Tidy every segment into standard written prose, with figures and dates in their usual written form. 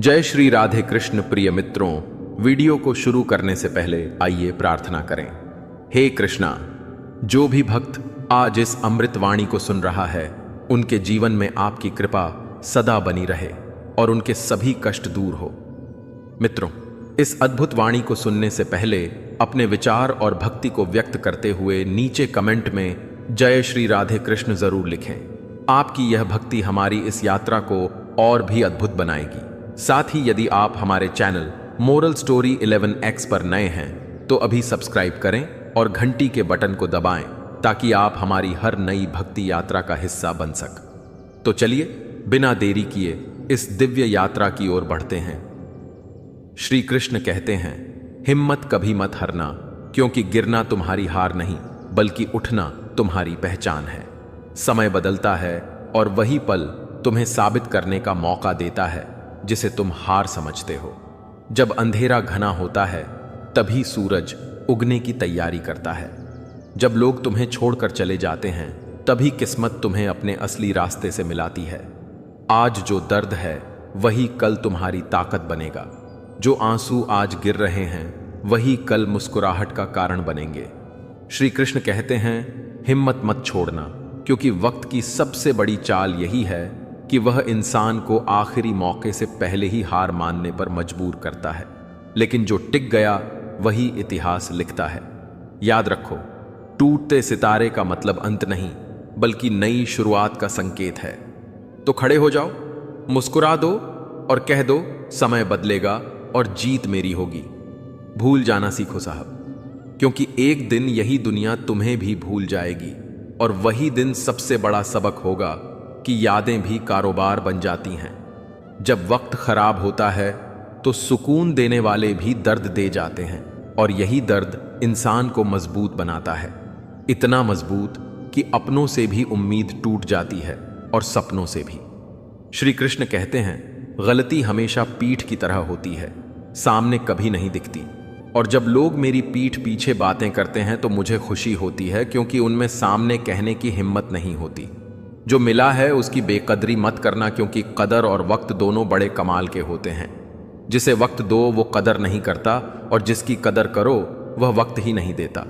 जय श्री राधे कृष्ण। प्रिय मित्रों, वीडियो को शुरू करने से पहले आइए प्रार्थना करें। हे कृष्णा, जो भी भक्त आज इस अमृत वाणी को सुन रहा है, उनके जीवन में आपकी कृपा सदा बनी रहे और उनके सभी कष्ट दूर हो। मित्रों, इस अद्भुत वाणी को सुनने से पहले अपने विचार और भक्ति को व्यक्त करते हुए नीचे कमेंट में जय श्री राधे कृष्ण जरूर लिखें। आपकी यह भक्ति हमारी इस यात्रा को और भी अद्भुत बनाएगी। साथ ही यदि आप हमारे चैनल मोरल स्टोरी 11X पर नए हैं तो अभी सब्सक्राइब करें और घंटी के बटन को दबाएं ताकि आप हमारी हर नई भक्ति यात्रा का हिस्सा बन सक। तो चलिए बिना देरी किए इस दिव्य यात्रा की ओर बढ़ते हैं। श्री कृष्ण कहते हैं, हिम्मत कभी मत हारना, क्योंकि गिरना तुम्हारी हार नहीं बल्कि उठना तुम्हारी पहचान है। समय बदलता है और वही पल तुम्हें साबित करने का मौका देता है जिसे तुम हार समझते हो। जब अंधेरा घना होता है तभी सूरज उगने की तैयारी करता है। जब लोग तुम्हें छोड़कर चले जाते हैं तभी किस्मत तुम्हें अपने असली रास्ते से मिलाती है। आज जो दर्द है वही कल तुम्हारी ताकत बनेगा। जो आंसू आज गिर रहे हैं वही कल मुस्कुराहट का कारण बनेंगे। श्री कृष्ण कहते हैं, हिम्मत मत छोड़ना, क्योंकि वक्त की सबसे बड़ी चाल यही है कि वह इंसान को आखिरी मौके से पहले ही हार मानने पर मजबूर करता है, लेकिन जो टिक गया वही इतिहास लिखता है। याद रखो, टूटते सितारे का मतलब अंत नहीं बल्कि नई शुरुआत का संकेत है। तो खड़े हो जाओ, मुस्कुरा दो और कह दो, समय बदलेगा और जीत मेरी होगी। भूल जाना सीखो साहब, क्योंकि एक दिन यही दुनिया तुम्हें भी भूल जाएगी और वही दिन सबसे बड़ा सबक होगा कि यादें भी कारोबार बन जाती हैं। जब वक्त खराब होता है तो सुकून देने वाले भी दर्द दे जाते हैं और यही दर्द इंसान को मजबूत बनाता है। इतना मजबूत कि अपनों से भी उम्मीद टूट जाती है और सपनों से भी। श्री कृष्ण कहते हैं, गलती हमेशा पीठ की तरह होती है, सामने कभी नहीं दिखती। और जब लोग मेरी पीठ पीछे बातें करते हैं तो मुझे खुशी होती है, क्योंकि उनमें सामने कहने की हिम्मत नहीं होती। जो मिला है उसकी बेकदरी मत करना, क्योंकि कदर और वक्त दोनों बड़े कमाल के होते हैं। जिसे वक्त दो वो कदर नहीं करता और जिसकी कदर करो वह वक्त ही नहीं देता।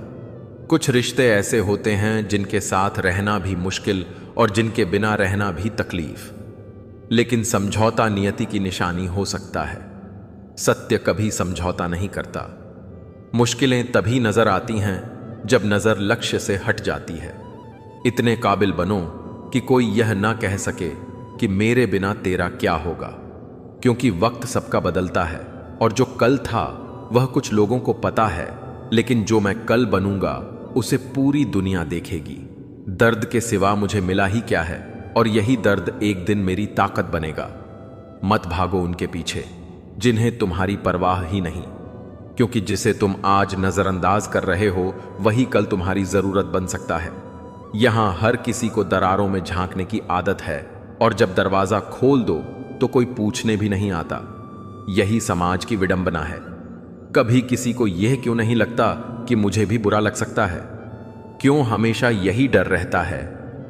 कुछ रिश्ते ऐसे होते हैं जिनके साथ रहना भी मुश्किल और जिनके बिना रहना भी तकलीफ, लेकिन समझौता नियति की निशानी हो सकता है। सत्य कभी समझौता नहीं करता। मुश्किलें तभी नजर आती हैं जब नजर लक्ष्य से हट जाती है। इतने काबिल बनो कि कोई यह ना कह सके कि मेरे बिना तेरा क्या होगा, क्योंकि वक्त सबका बदलता है और जो कल था वह कुछ लोगों को पता है, लेकिन जो मैं कल बनूंगा उसे पूरी दुनिया देखेगी। दर्द के सिवा मुझे मिला ही क्या है और यही दर्द एक दिन मेरी ताकत बनेगा। मत भागो उनके पीछे जिन्हें तुम्हारी परवाह ही नहीं, क्योंकि जिसे तुम आज नजरअंदाज कर रहे हो वही कल तुम्हारी जरूरत बन सकता है। यहां हर किसी को दरारों में झांकने की आदत है और जब दरवाजा खोल दो तो कोई पूछने भी नहीं आता। यही समाज की विडंबना है। कभी किसी को यह क्यों नहीं लगता कि मुझे भी बुरा लग सकता है? क्यों हमेशा यही डर रहता है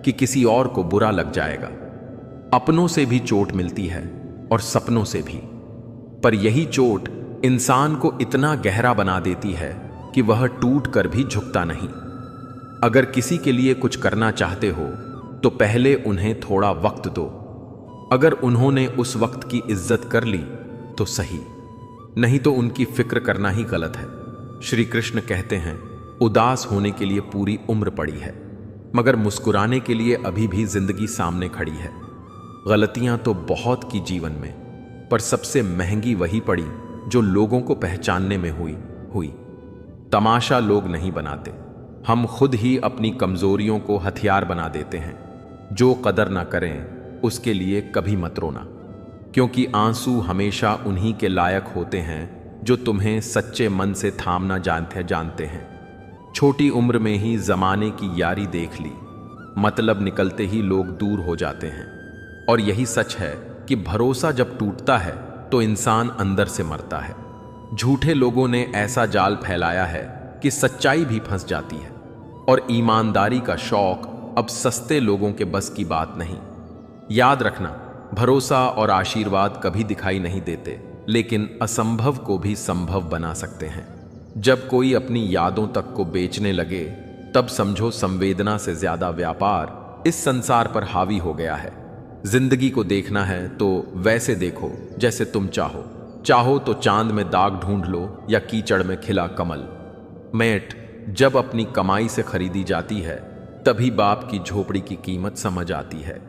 कि किसी और को बुरा लग जाएगा? अपनों से भी चोट मिलती है और सपनों से भी, पर यही चोट इंसान को इतना गहरा बना देती है कि वह टूट कर भी झुकता नहीं। अगर किसी के लिए कुछ करना चाहते हो तो पहले उन्हें थोड़ा वक्त दो। अगर उन्होंने उस वक्त की इज्जत कर ली तो सही, नहीं तो उनकी फिक्र करना ही गलत है। श्री कृष्ण कहते हैं, उदास होने के लिए पूरी उम्र पड़ी है, मगर मुस्कुराने के लिए अभी भी जिंदगी सामने खड़ी है। गलतियां तो बहुत की जीवन में, पर सबसे महंगी वही पड़ी जो लोगों को पहचानने में हुई। तमाशा लोग नहीं बनाते, हम खुद ही अपनी कमजोरियों को हथियार बना देते हैं। जो कदर ना करें उसके लिए कभी मत रोना, क्योंकि आंसू हमेशा उन्हीं के लायक होते हैं जो तुम्हें सच्चे मन से थामना जानते हैं। छोटी उम्र में ही जमाने की यारी देख ली, मतलब निकलते ही लोग दूर हो जाते हैं। और यही सच है कि भरोसा जब टूटता है तो इंसान अंदर से मरता है। झूठे लोगों ने ऐसा जाल फैलाया है कि सच्चाई भी फंस जाती है और ईमानदारी का शौक अब सस्ते लोगों के बस की बात नहीं। याद रखना, भरोसा और आशीर्वाद कभी दिखाई नहीं देते, लेकिन असंभव को भी संभव बना सकते हैं। जब कोई अपनी यादों तक को बेचने लगे, तब समझो संवेदना से ज्यादा व्यापार इस संसार पर हावी हो गया है। जिंदगी को देखना है तो वैसे देखो जैसे तुम चाहो तो चांद में दाग ढूंढ लो या कीचड़ में खिला कमल। मेट जब अपनी कमाई से खरीदी जाती है, तभी बाप की झोपड़ी की कीमत समझ आती है।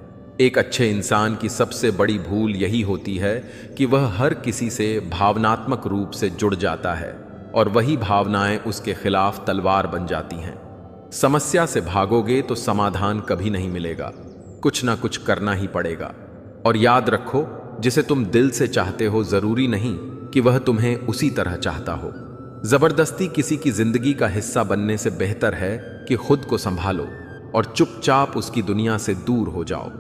एक अच्छे इंसान की सबसे बड़ी भूल यही होती है कि वह हर किसी से भावनात्मक रूप से जुड़ जाता है और वही भावनाएं उसके खिलाफ तलवार बन जाती हैं। समस्या से भागोगे तो समाधान कभी नहीं मिलेगा, कुछ ना कुछ करना ही पड़ेगा। और याद रखो, जिसे तुम दिल से चाहते हो जरूरी नहीं कि वह तुम्हें उसी तरह चाहता हो। जबरदस्ती किसी की जिंदगी का हिस्सा बनने से बेहतर है कि खुद को संभालो और चुपचाप उसकी दुनिया से दूर हो जाओ।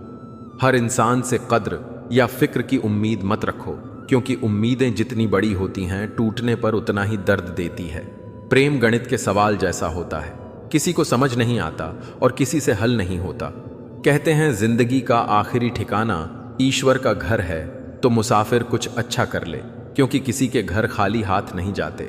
हर इंसान से कद्र या फिक्र की उम्मीद मत रखो, क्योंकि उम्मीदें जितनी बड़ी होती हैं, टूटने पर उतना ही दर्द देती है। प्रेम गणित के सवाल जैसा होता है, किसी को समझ नहीं आता और किसी से हल नहीं होता। कहते हैं जिंदगी का आखिरी ठिकाना ईश्वर का घर है, तो मुसाफिर कुछ अच्छा कर ले, क्योंकि किसी के घर खाली हाथ नहीं जाते।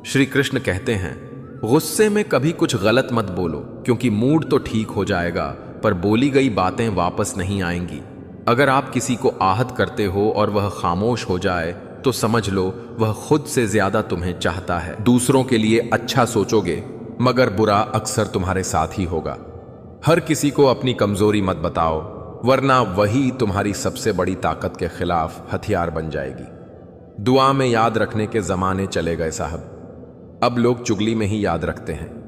श्री कृष्ण कहते हैं, गुस्से में कभी कुछ गलत मत बोलो, क्योंकि मूड तो ठीक हो जाएगा पर बोली गई बातें वापस नहीं आएंगी। अगर आप किसी को आहत करते हो और वह खामोश हो जाए, तो समझ लो वह खुद से ज्यादा तुम्हें चाहता है। दूसरों के लिए अच्छा सोचोगे, मगर बुरा अक्सर तुम्हारे साथ ही होगा। हर किसी को अपनी कमजोरी मत बताओ, वरना वही तुम्हारी सबसे बड़ी ताकत के खिलाफ हथियार बन जाएगी। दुआ में याद रखने के जमाने चले गए साहब, अब लोग चुगली में ही याद रखते हैं।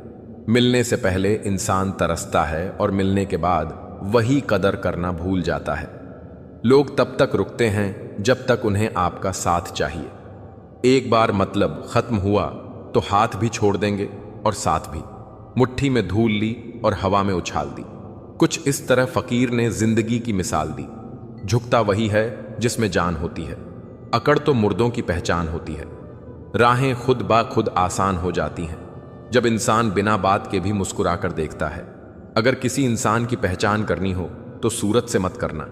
मिलने से पहले इंसान तरसता है और मिलने के बाद वही कदर करना भूल जाता है। लोग तब तक रुकते हैं जब तक उन्हें आपका साथ चाहिए। एक बार मतलब खत्म हुआ तो हाथ भी छोड़ देंगे और साथ भी। मुट्ठी में धूल ली और हवा में उछाल दी। कुछ इस तरह फकीर ने जिंदगी की मिसाल दी। झुकता वही है जिसमें जान होती है, अकड़ तो मुर्दों की पहचान होती है। राहें खुद ब खुद आसान हो जाती हैं जब इंसान बिना बात के भी मुस्कुरा कर देखता है। अगर किसी इंसान की पहचान करनी हो तो सूरत से मत करना,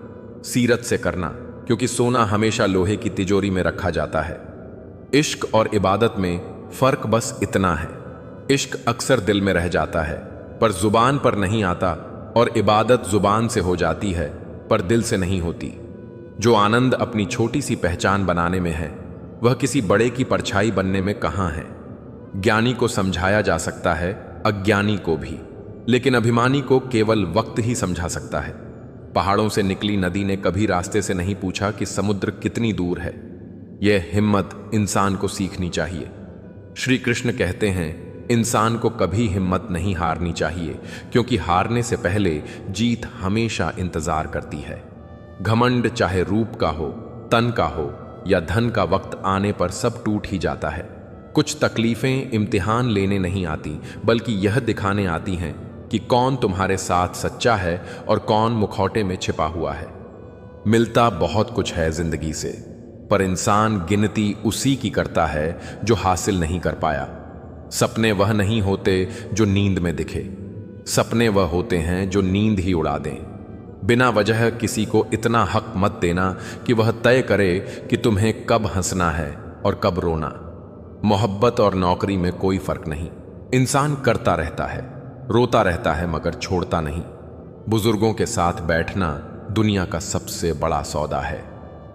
सीरत से करना, क्योंकि सोना हमेशा लोहे की तिजोरी में रखा जाता है। इश्क और इबादत में फर्क बस इतना है, इश्क अक्सर दिल में रह जाता है पर जुबान पर नहीं आता, और इबादत जुबान से हो जाती है पर दिल से नहीं होती। जो आनंद अपनी छोटी सी पहचान बनाने में है, वह किसी बड़े की परछाई बनने में कहां है। ज्ञानी को समझाया जा सकता है, अज्ञानी को भी, लेकिन अभिमानी को केवल वक्त ही समझा सकता है। पहाड़ों से निकली नदी ने कभी रास्ते से नहीं पूछा कि समुद्र कितनी दूर है। यह हिम्मत इंसान को सीखनी चाहिए। श्री कृष्ण कहते हैं, इंसान को कभी हिम्मत नहीं हारनी चाहिए, क्योंकि हारने से पहले जीत हमेशा इंतजार करती है। घमंड चाहे रूप का हो, तन का हो या धन का, वक्त आने पर सब टूट ही जाता है। कुछ तकलीफें इम्तिहान लेने नहीं आती, बल्कि यह दिखाने आती हैं कि कौन तुम्हारे साथ सच्चा है और कौन मुखौटे में छिपा हुआ है। मिलता बहुत कुछ है जिंदगी से, पर इंसान गिनती उसी की करता है जो हासिल नहीं कर पाया। सपने वह नहीं होते जो नींद में दिखे, सपने वह होते हैं जो नींद ही उड़ा दें। बिना वजह किसी को इतना हक मत देना कि वह तय करे कि तुम्हें कब हंसना है और कब रोना। मोहब्बत और नौकरी में कोई फर्क नहीं, इंसान करता रहता है, रोता रहता है, मगर छोड़ता नहीं। बुजुर्गों के साथ बैठना दुनिया का सबसे बड़ा सौदा है।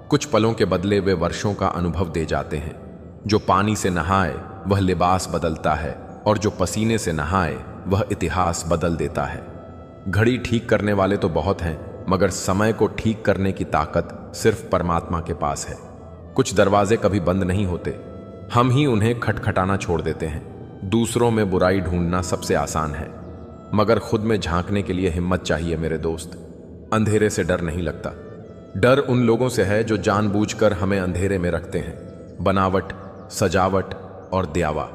कुछ पलों के बदले वे वर्षों का अनुभव दे जाते हैं। जो पानी से नहाए वह लिबास बदलता है, और जो पसीने से नहाए वह इतिहास बदल देता है। घड़ी ठीक करने वाले तो बहुत हैं, मगर समय को ठीक करने की ताकत सिर्फ परमात्मा के पास है। कुछ दरवाजे कभी बंद नहीं होते, हम ही उन्हें खटखटाना छोड़ देते हैं। दूसरों में बुराई ढूंढना सबसे आसान है, मगर खुद में झांकने के लिए हिम्मत चाहिए मेरे दोस्त। अंधेरे से डर नहीं लगता, डर उन लोगों से है जो जानबूझकर हमें अंधेरे में रखते हैं। बनावट, सजावट और दियावा,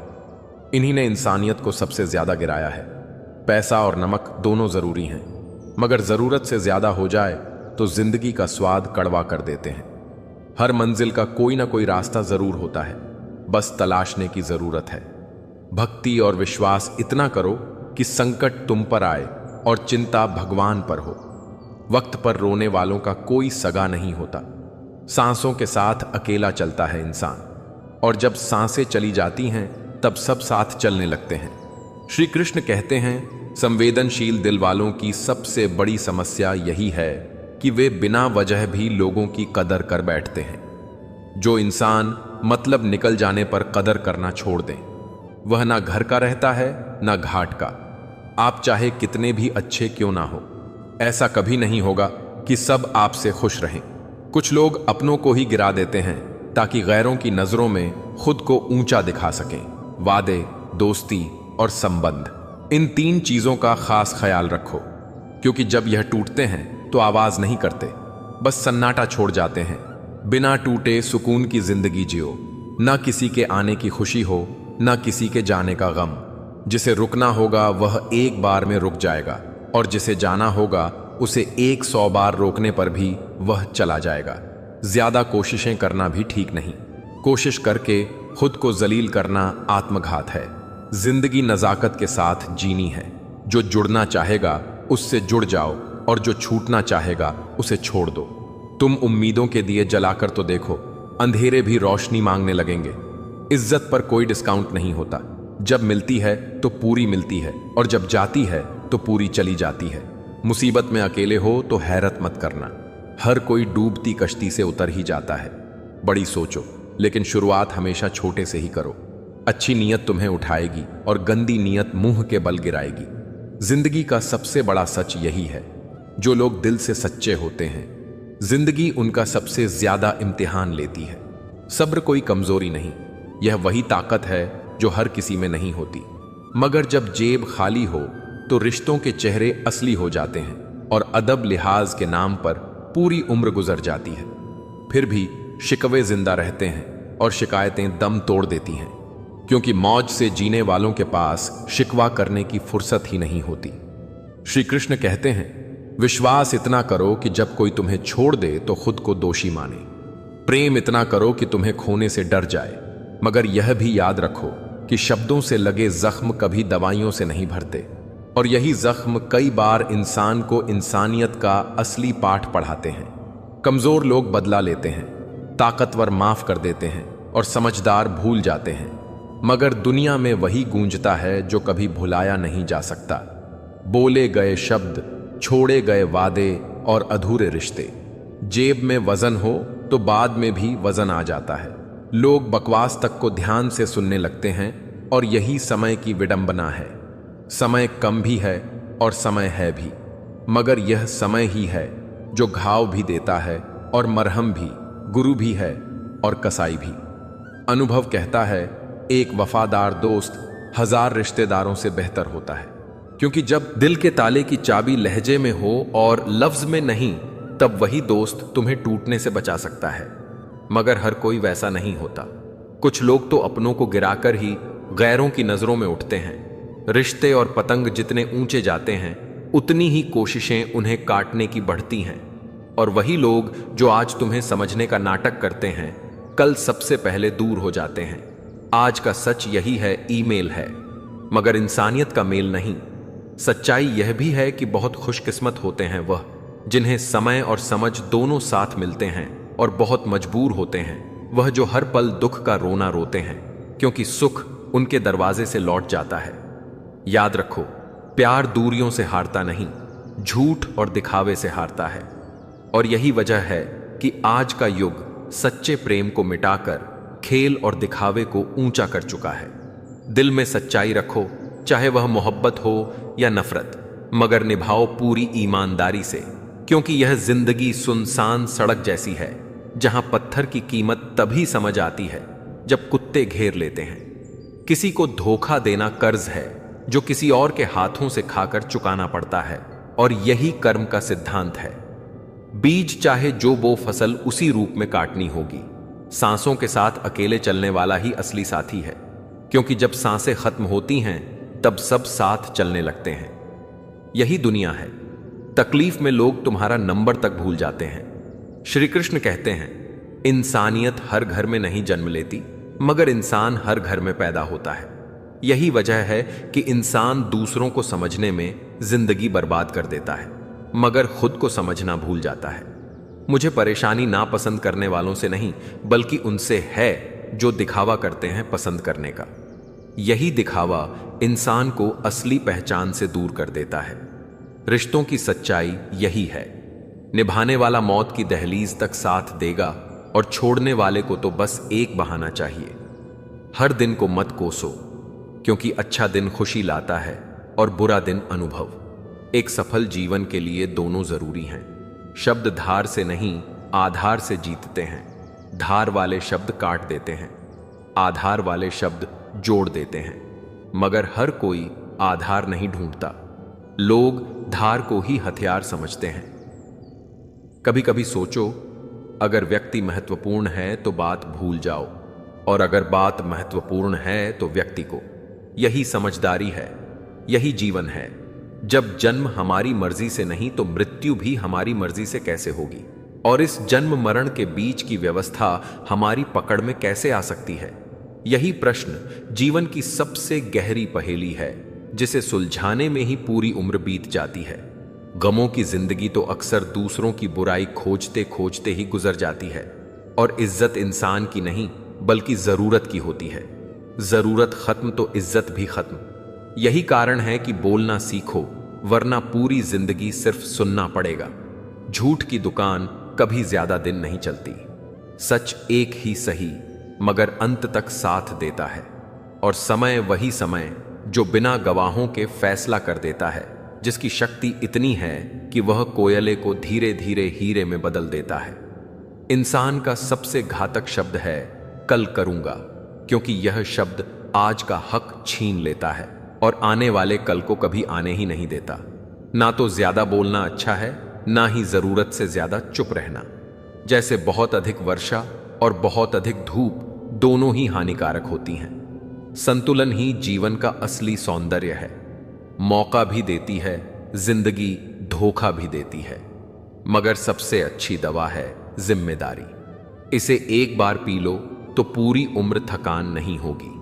इन्हीं ने इंसानियत को सबसे ज्यादा गिराया है। पैसा और नमक दोनों जरूरी हैं, मगर जरूरत से ज्यादा हो जाए तो जिंदगी का स्वाद कड़वा कर देते हैं। हर मंजिल का कोई ना कोई रास्ता जरूर होता है, बस तलाशने की जरूरत है। भक्ति और विश्वास इतना करो कि संकट तुम पर आए और चिंता भगवान पर हो। वक्त पर रोने वालों का कोई सगा नहीं होता। सांसों के साथ अकेला चलता है इंसान, और जब सांसें चली जाती हैं तब सब साथ चलने लगते हैं। श्री कृष्ण कहते हैं, संवेदनशील दिल वालों की सबसे बड़ी समस्या यही है कि वे बिना वजह भी लोगों की कदर कर बैठते हैं। जो इंसान मतलब निकल जाने पर कदर करना छोड़ दें, वह ना घर का रहता है ना घाट का। आप चाहे कितने भी अच्छे क्यों ना हो, ऐसा कभी नहीं होगा कि सब आपसे खुश रहें। कुछ लोग अपनों को ही गिरा देते हैं ताकि गैरों की नजरों में खुद को ऊंचा दिखा सकें। वादे, दोस्ती और संबंध, इन 3 चीजों का खास ख्याल रखो, क्योंकि जब यह टूटते हैं तो आवाज नहीं करते, बस सन्नाटा छोड़ जाते हैं। बिना टूटे सुकून की जिंदगी जियो, ना किसी के आने की खुशी हो ना किसी के जाने का गम। जिसे रुकना होगा वह एक बार में रुक जाएगा, और जिसे जाना होगा उसे 100 बार रोकने पर भी वह चला जाएगा। ज्यादा कोशिशें करना भी ठीक नहीं। कोशिश करके खुद को जलील करना आत्मघात है। जिंदगी नजाकत के साथ जीनी है। जो जुड़ना चाहेगा उससे जुड़ जाओ, और जो छूटना चाहेगा उसे छोड़ दो। तुम उम्मीदों के दिए जलाकर तो देखो, अंधेरे भी रोशनी मांगने लगेंगे। इज्जत पर कोई डिस्काउंट नहीं होता। जब मिलती है तो पूरी मिलती है, और जब जाती है तो पूरी चली जाती है। मुसीबत में अकेले हो तो हैरत मत करना। हर कोई डूबती कश्ती से उतर ही जाता है। बड़ी सोचो, लेकिन शुरुआत हमेशा छोटे से ही करो। अच्छी नीयत तुम्हें उठाएगी और गंदी नीयत मुंह के बल गिराएगी। जिंदगी का सबसे बड़ा सच यही है, जो लोग दिल से सच्चे होते हैं, जिंदगी उनका सबसे ज्यादा इम्तिहान लेती है। सब्र कोई कमजोरी नहीं, यह वही ताकत है जो हर किसी में नहीं होती। मगर जब जेब खाली हो तो रिश्तों के चेहरे असली हो जाते हैं, और अदब लिहाज के नाम पर पूरी उम्र गुजर जाती है। फिर भी शिकवे जिंदा रहते हैं और शिकायतें दम तोड़ देती हैं, क्योंकि मौज से जीने वालों के पास शिकवा करने की फुर्सत ही नहीं होती। श्री कृष्ण कहते हैं, विश्वास इतना करो कि जब कोई तुम्हें छोड़ दे तो खुद को दोषी माने। प्रेम इतना करो कि तुम्हें खोने से डर जाए, मगर यह भी याद रखो कि शब्दों से लगे जख्म कभी दवाइयों से नहीं भरते, और यही जख्म कई बार इंसान को इंसानियत का असली पाठ पढ़ाते हैं। कमजोर लोग बदला लेते हैं, ताकतवर माफ कर देते हैं, और समझदार भूल जाते हैं। मगर दुनिया में वही गूंजता है जो कभी भुलाया नहीं जा सकता। बोले गए शब्द, छोड़े गए वादे और अधूरे रिश्ते। जेब में वजन हो तो बाद में भी वजन आ जाता है। लोग बकवास तक को ध्यान से सुनने लगते हैं, और यही समय की विडंबना है। समय कम भी है और समय है भी, मगर यह समय ही है जो घाव भी देता है और मरहम भी, गुरु भी है और कसाई भी। अनुभव कहता है, एक वफादार दोस्त 1000 रिश्तेदारों से बेहतर होता है, क्योंकि जब दिल के ताले की चाबी लहजे में हो और लफ्ज में नहीं, तब वही दोस्त तुम्हें टूटने से बचा सकता है। मगर हर कोई वैसा नहीं होता। कुछ लोग तो अपनों को गिराकर ही गैरों की नजरों में उठते हैं। रिश्ते और पतंग जितने ऊंचे जाते हैं, उतनी ही कोशिशें उन्हें काटने की बढ़ती हैं। और वही लोग जो आज तुम्हें समझने का नाटक करते हैं, कल सबसे पहले दूर हो जाते हैं। आज का सच यही है, ईमेल है, मगर इंसानियत का मेल नहीं। सच्चाई यह भी है कि बहुत खुशकिस्मत होते हैं वह जिन्हें समय और समझ दोनों साथ मिलते हैं, और बहुत मजबूर होते हैं वह जो हर पल दुख का रोना रोते हैं, क्योंकि सुख उनके दरवाजे से लौट जाता है। याद रखो, प्यार दूरियों से हारता नहीं, झूठ और दिखावे से हारता है। और यही वजह है कि आज का युग सच्चे प्रेम को मिटाकर खेल और दिखावे को ऊंचा कर चुका है। दिल में सच्चाई रखो, चाहे वह मोहब्बत हो या नफरत, मगर निभाओ पूरी ईमानदारी से, क्योंकि यह जिंदगी सुनसान सड़क जैसी है, जहां पत्थर की कीमत तभी समझ आती है जब कुत्ते घेर लेते हैं। किसी को धोखा देना कर्ज है जो किसी और के हाथों से खाकर चुकाना पड़ता है, और यही कर्म का सिद्धांत है। बीज चाहे जो वो फसल उसी रूप में काटनी होगी। सांसों के साथ अकेले चलने वाला ही असली साथी है, क्योंकि जब सांसें खत्म होती हैं तब सब साथ चलने लगते हैं। यही दुनिया है। तकलीफ में लोग तुम्हारा नंबर तक भूल जाते हैं। श्री कृष्ण कहते हैं, इंसानियत हर घर में नहीं जन्म लेती, मगर इंसान हर घर में पैदा होता है। यही वजह है कि इंसान दूसरों को समझने में जिंदगी बर्बाद कर देता है। मगर खुद को समझना भूल जाता है। मुझे परेशानी नापसंद करने वालों से नहीं, बल्कि उनसे है जो दिखावा करते हैं पसंद करने का। यही दिखावा इंसान को असली पहचान से दूर कर देता है। रिश्तों की सच्चाई यही है, निभाने वाला मौत की दहलीज तक साथ देगा और छोड़ने वाले को तो बस एक बहाना चाहिए। हर दिन को मत कोसो, क्योंकि अच्छा दिन खुशी लाता है और बुरा दिन अनुभव। एक सफल जीवन के लिए दोनों जरूरी हैं। शब्द धार से नहीं, आधार से जीतते हैं। धार वाले शब्द काट देते हैं, आधार वाले शब्द जोड़ देते हैं। मगर हर कोई आधार नहीं ढूंढता, लोग धार को ही हथियार समझते हैं। कभी कभी सोचो, अगर व्यक्ति महत्वपूर्ण है तो बात भूल जाओ, और अगर बात महत्वपूर्ण है तो व्यक्ति को। यही समझदारी है, यही जीवन है। जब जन्म हमारी मर्जी से नहीं तो मृत्यु भी हमारी मर्जी से कैसे होगी? और इस जन्म मरण के बीच की व्यवस्था हमारी पकड़ में कैसे आ सकती है? यही प्रश्न जीवन की सबसे गहरी पहेली है, जिसे सुलझाने में ही पूरी उम्र बीत जाती है। गमों की जिंदगी तो अक्सर दूसरों की बुराई खोजते खोजते ही गुजर जाती है। और इज्जत इंसान की नहीं, बल्कि जरूरत की होती है। जरूरत खत्म तो इज्जत भी खत्म। यही कारण है कि बोलना सीखो, वरना पूरी जिंदगी सिर्फ सुनना पड़ेगा। झूठ की दुकान कभी ज्यादा दिन नहीं चलती। सच एक ही सही, मगर अंत तक साथ देता है। और समय वही समय जो बिना गवाहों के फैसला कर देता है, जिसकी शक्ति इतनी है कि वह कोयले को धीरे धीरे हीरे में बदल देता है। इंसान का सबसे घातक शब्द है कल करूंगा, क्योंकि यह शब्द आज का हक छीन लेता है और आने वाले कल को कभी आने ही नहीं देता। ना तो ज्यादा बोलना अच्छा है, ना ही जरूरत से ज्यादा चुप रहना। जैसे बहुत अधिक वर्षा और बहुत अधिक धूप दोनों ही हानिकारक होती हैं। संतुलन ही जीवन का असली सौंदर्य है। मौका भी देती है, जिंदगी धोखा भी देती है, मगर सबसे अच्छी दवा है जिम्मेदारी। इसे एक बार पी लो तो पूरी उम्र थकान नहीं होगी।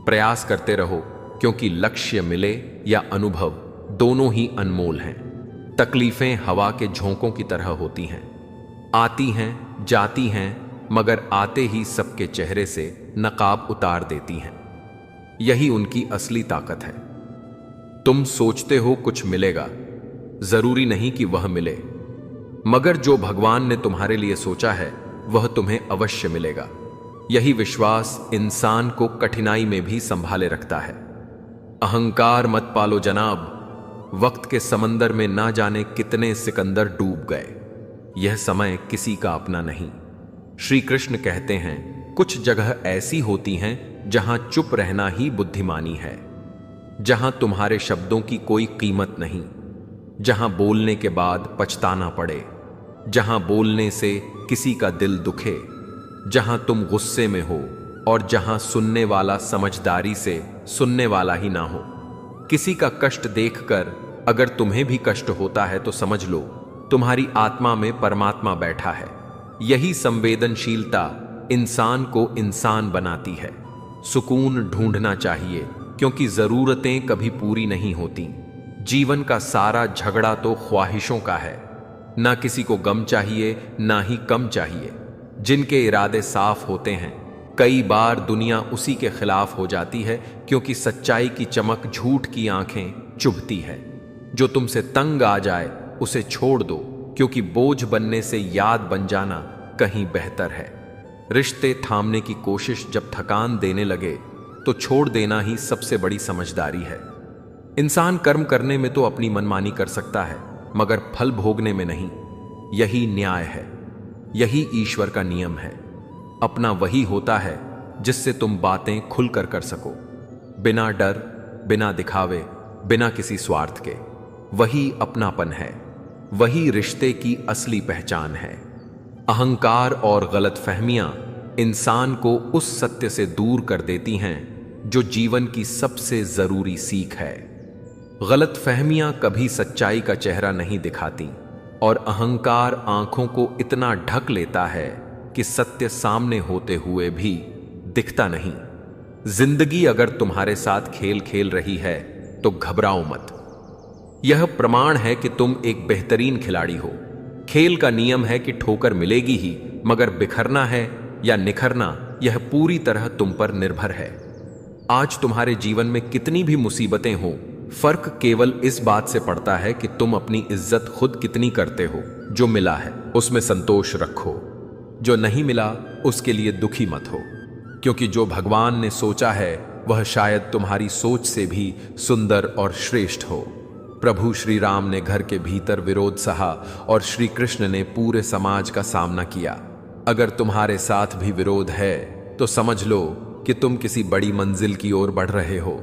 प्रयास करते रहो, क्योंकि लक्ष्य मिले या अनुभव, दोनों ही अनमोल हैं। तकलीफें हवा के झोंकों की तरह होती हैं, आती हैं जाती हैं, मगर आते ही सबके चेहरे से नकाब उतार देती हैं। यही उनकी असली ताकत है। तुम सोचते हो कुछ मिलेगा, जरूरी नहीं कि वह मिले, मगर जो भगवान ने तुम्हारे लिए सोचा है वह तुम्हें अवश्य मिलेगा। यही विश्वास इंसान को कठिनाई में भी संभाले रखता है। अहंकार मत पालो जनाब, वक्त के समंदर में ना जाने कितने सिकंदर डूब गए। यह समय किसी का अपना नहीं। श्री कृष्ण कहते हैं, कुछ जगह ऐसी होती हैं जहां चुप रहना ही बुद्धिमानी है, जहां तुम्हारे शब्दों की कोई कीमत नहीं, जहां बोलने के बाद पछताना पड़े, जहां बोलने से किसी का दिल दुखे, जहां तुम गुस्से में हो और जहां सुनने वाला समझदारी से सुनने वाला ही ना हो। किसी का कष्ट देखकर अगर तुम्हें भी कष्ट होता है तो समझ लो तुम्हारी आत्मा में परमात्मा बैठा है। यही संवेदनशीलता इंसान को इंसान बनाती है। सुकून ढूंढना चाहिए, क्योंकि जरूरतें कभी पूरी नहीं होती। जीवन का सारा झगड़ा तो ख्वाहिशों का है। ना किसी को गम चाहिए, ना ही कम चाहिए। जिनके इरादे साफ होते हैं, कई बार दुनिया उसी के खिलाफ हो जाती है, क्योंकि सच्चाई की चमक झूठ की आंखें चुभती है। जो तुमसे तंग आ जाए उसे छोड़ दो, क्योंकि बोझ बनने से याद बन जाना कहीं बेहतर है। रिश्ते थामने की कोशिश जब थकान देने लगे तो छोड़ देना ही सबसे बड़ी समझदारी है। इंसान कर्म करने में तो अपनी मनमानी कर सकता है, मगर फल भोगने में नहीं। यही न्याय है, यही ईश्वर का नियम है। अपना वही होता है जिससे तुम बातें खुलकर कर सको, बिना डर, बिना दिखावे, बिना किसी स्वार्थ के। वही अपनापन है, वही रिश्ते की असली पहचान है। अहंकार और गलतफहमियां इंसान को उस सत्य से दूर कर देती हैं जो जीवन की सबसे जरूरी सीख है। गलतफहमियां कभी सच्चाई का चेहरा नहीं दिखाती, और अहंकार आंखों को इतना ढक लेता है कि सत्य सामने होते हुए भी दिखता नहीं। जिंदगी अगर तुम्हारे साथ खेल खेल रही है तो घबराओ मत। यह प्रमाण है कि तुम एक बेहतरीन खिलाड़ी हो। खेल का नियम है कि ठोकर मिलेगी ही, मगर बिखरना है या निखरना यह पूरी तरह तुम पर निर्भर है। आज तुम्हारे जीवन में कितनी भी मुसीबतें हो, फर्क केवल इस बात से पड़ता है कि तुम अपनी इज्जत खुद कितनी करते हो। जो मिला है उसमें संतोष रखो, जो नहीं मिला उसके लिए दुखी मत हो, क्योंकि जो भगवान ने सोचा है वह शायद तुम्हारी सोच से भी सुंदर और श्रेष्ठ हो। प्रभु श्री राम ने घर के भीतर विरोध सहा और श्री कृष्ण ने पूरे समाज का सामना किया। अगर तुम्हारे साथ भी विरोध है तो समझ लो कि तुम किसी बड़ी मंजिल की ओर बढ़ रहे हो।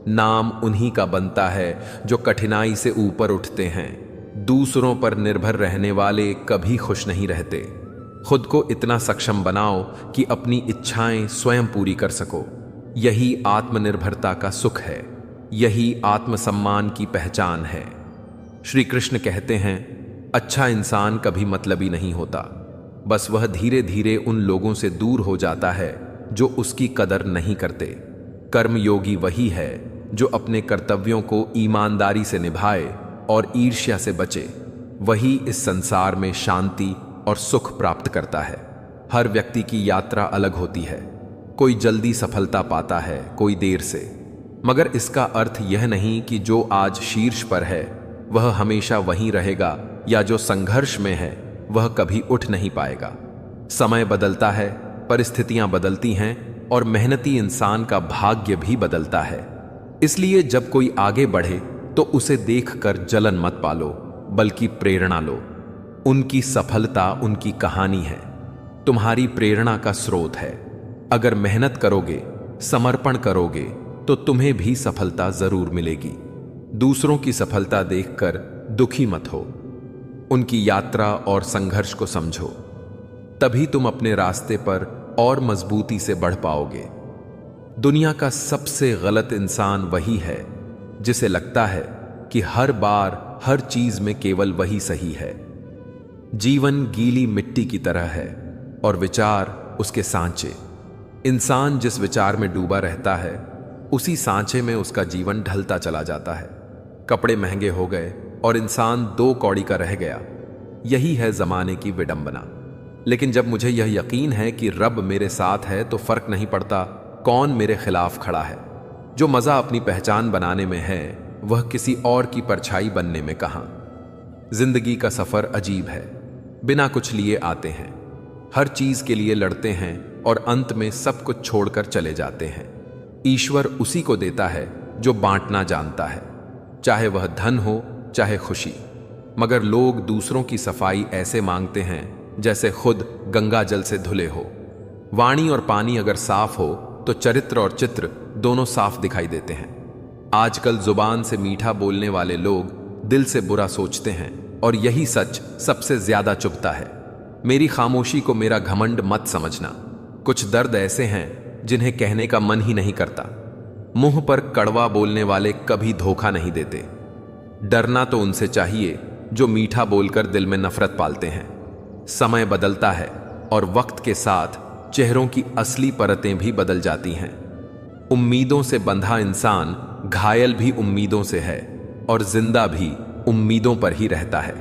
नाम उन्हीं का बनता है जो कठिनाई से ऊपर उठते हैं। दूसरों पर निर्भर रहने वाले कभी खुश नहीं रहते। खुद को इतना सक्षम बनाओ कि अपनी इच्छाएं स्वयं पूरी कर सको। यही आत्मनिर्भरता का सुख है, यही आत्मसम्मान की पहचान है। श्री कृष्ण कहते हैं, अच्छा इंसान कभी मतलबी नहीं होता, बस वह धीरे धीरे उन लोगों से दूर हो जाता है जो उसकी कदर नहीं करते। कर्मयोगी वही है जो अपने कर्तव्यों को ईमानदारी से निभाए और ईर्ष्या से बचे। वही इस संसार में शांति और सुख प्राप्त करता है। हर व्यक्ति की यात्रा अलग होती है। कोई जल्दी सफलता पाता है, कोई देर से, मगर इसका अर्थ यह नहीं कि जो आज शीर्ष पर है वह हमेशा वहीं रहेगा, या जो संघर्ष में है वह कभी उठ नहीं पाएगा। समय बदलता है, परिस्थितियां बदलती हैं और मेहनती इंसान का भाग्य भी बदलता है। इसलिए जब कोई आगे बढ़े तो उसे देखकर जलन मत पालो, बल्कि प्रेरणा लो। उनकी सफलता उनकी कहानी है, तुम्हारी प्रेरणा का स्रोत है। अगर मेहनत करोगे, समर्पण करोगे तो तुम्हें भी सफलता जरूर मिलेगी। दूसरों की सफलता देखकर दुखी मत हो, उनकी यात्रा और संघर्ष को समझो। तभी तुम अपने रास्ते पर और मजबूती से बढ़ पाओगे। दुनिया का सबसे गलत इंसान वही है जिसे लगता है कि हर बार हर चीज में केवल वही सही है। जीवन गीली मिट्टी की तरह है और विचार उसके सांचे। इंसान जिस विचार में डूबा रहता है उसी सांचे में उसका जीवन ढलता चला जाता है। कपड़े महंगे हो गए और इंसान 2 कौड़ी का रह गया। यही है जमाने की विडंबना। लेकिन जब मुझे यह यकीन है कि रब मेरे साथ है तो फर्क नहीं पड़ता कौन मेरे खिलाफ खड़ा है। जो मजा अपनी पहचान बनाने में है वह किसी और की परछाई बनने में कहां। जिंदगी का सफर अजीब है, बिना कुछ लिए आते हैं, हर चीज के लिए लड़ते हैं और अंत में सब कुछ छोड़कर चले जाते हैं। ईश्वर उसी को देता है जो बांटना जानता है, चाहे वह धन हो चाहे खुशी। मगर लोग दूसरों की सफाई ऐसे मांगते हैं जैसे खुद गंगा जल से धुले हो। वाणी और पानी अगर साफ हो तो चरित्र और चित्र दोनों साफ दिखाई देते हैं। आजकल जुबान से मीठा बोलने वाले लोग दिल से बुरा सोचते हैं और यही सच सबसे ज्यादा चुभता है। मेरी खामोशी को मेरा घमंड मत समझना। कुछ दर्द ऐसे हैं जिन्हें कहने का मन ही नहीं करता। मुंह पर कड़वा बोलने वाले कभी धोखा नहीं देते। डरना तो उनसे चाहिए जो मीठा बोलकर दिल में नफरत पालते हैं। समय बदलता है और वक्त के साथ चेहरों की असली परतें भी बदल जाती हैं। उम्मीदों से बंधा इंसान घायल भी उम्मीदों से है और जिंदा भी उम्मीदों पर ही रहता है।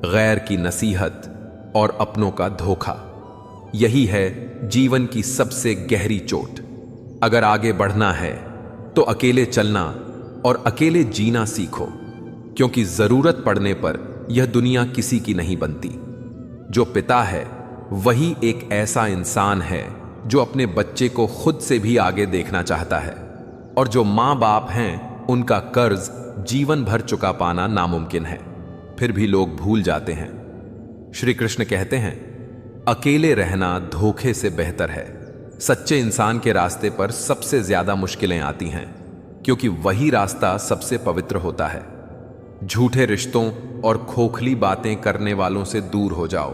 गैर की नसीहत और अपनों का धोखा, यही है जीवन की सबसे गहरी चोट। अगर आगे बढ़ना है तो अकेले चलना और अकेले जीना सीखो, क्योंकि जरूरत पड़ने पर यह दुनिया किसी की नहीं बनती। जो पिता है वही एक ऐसा इंसान है जो अपने बच्चे को खुद से भी आगे देखना चाहता है, और जो मां बाप हैं उनका कर्ज जीवन भर चुका पाना नामुमकिन है, फिर भी लोग भूल जाते हैं। श्री कृष्ण कहते हैं, अकेले रहना धोखे से बेहतर है। सच्चे इंसान के रास्ते पर सबसे ज्यादा मुश्किलें आती हैं, क्योंकि वही रास्ता सबसे पवित्र होता है। झूठे रिश्तों और खोखली बातें करने वालों से दूर हो जाओ,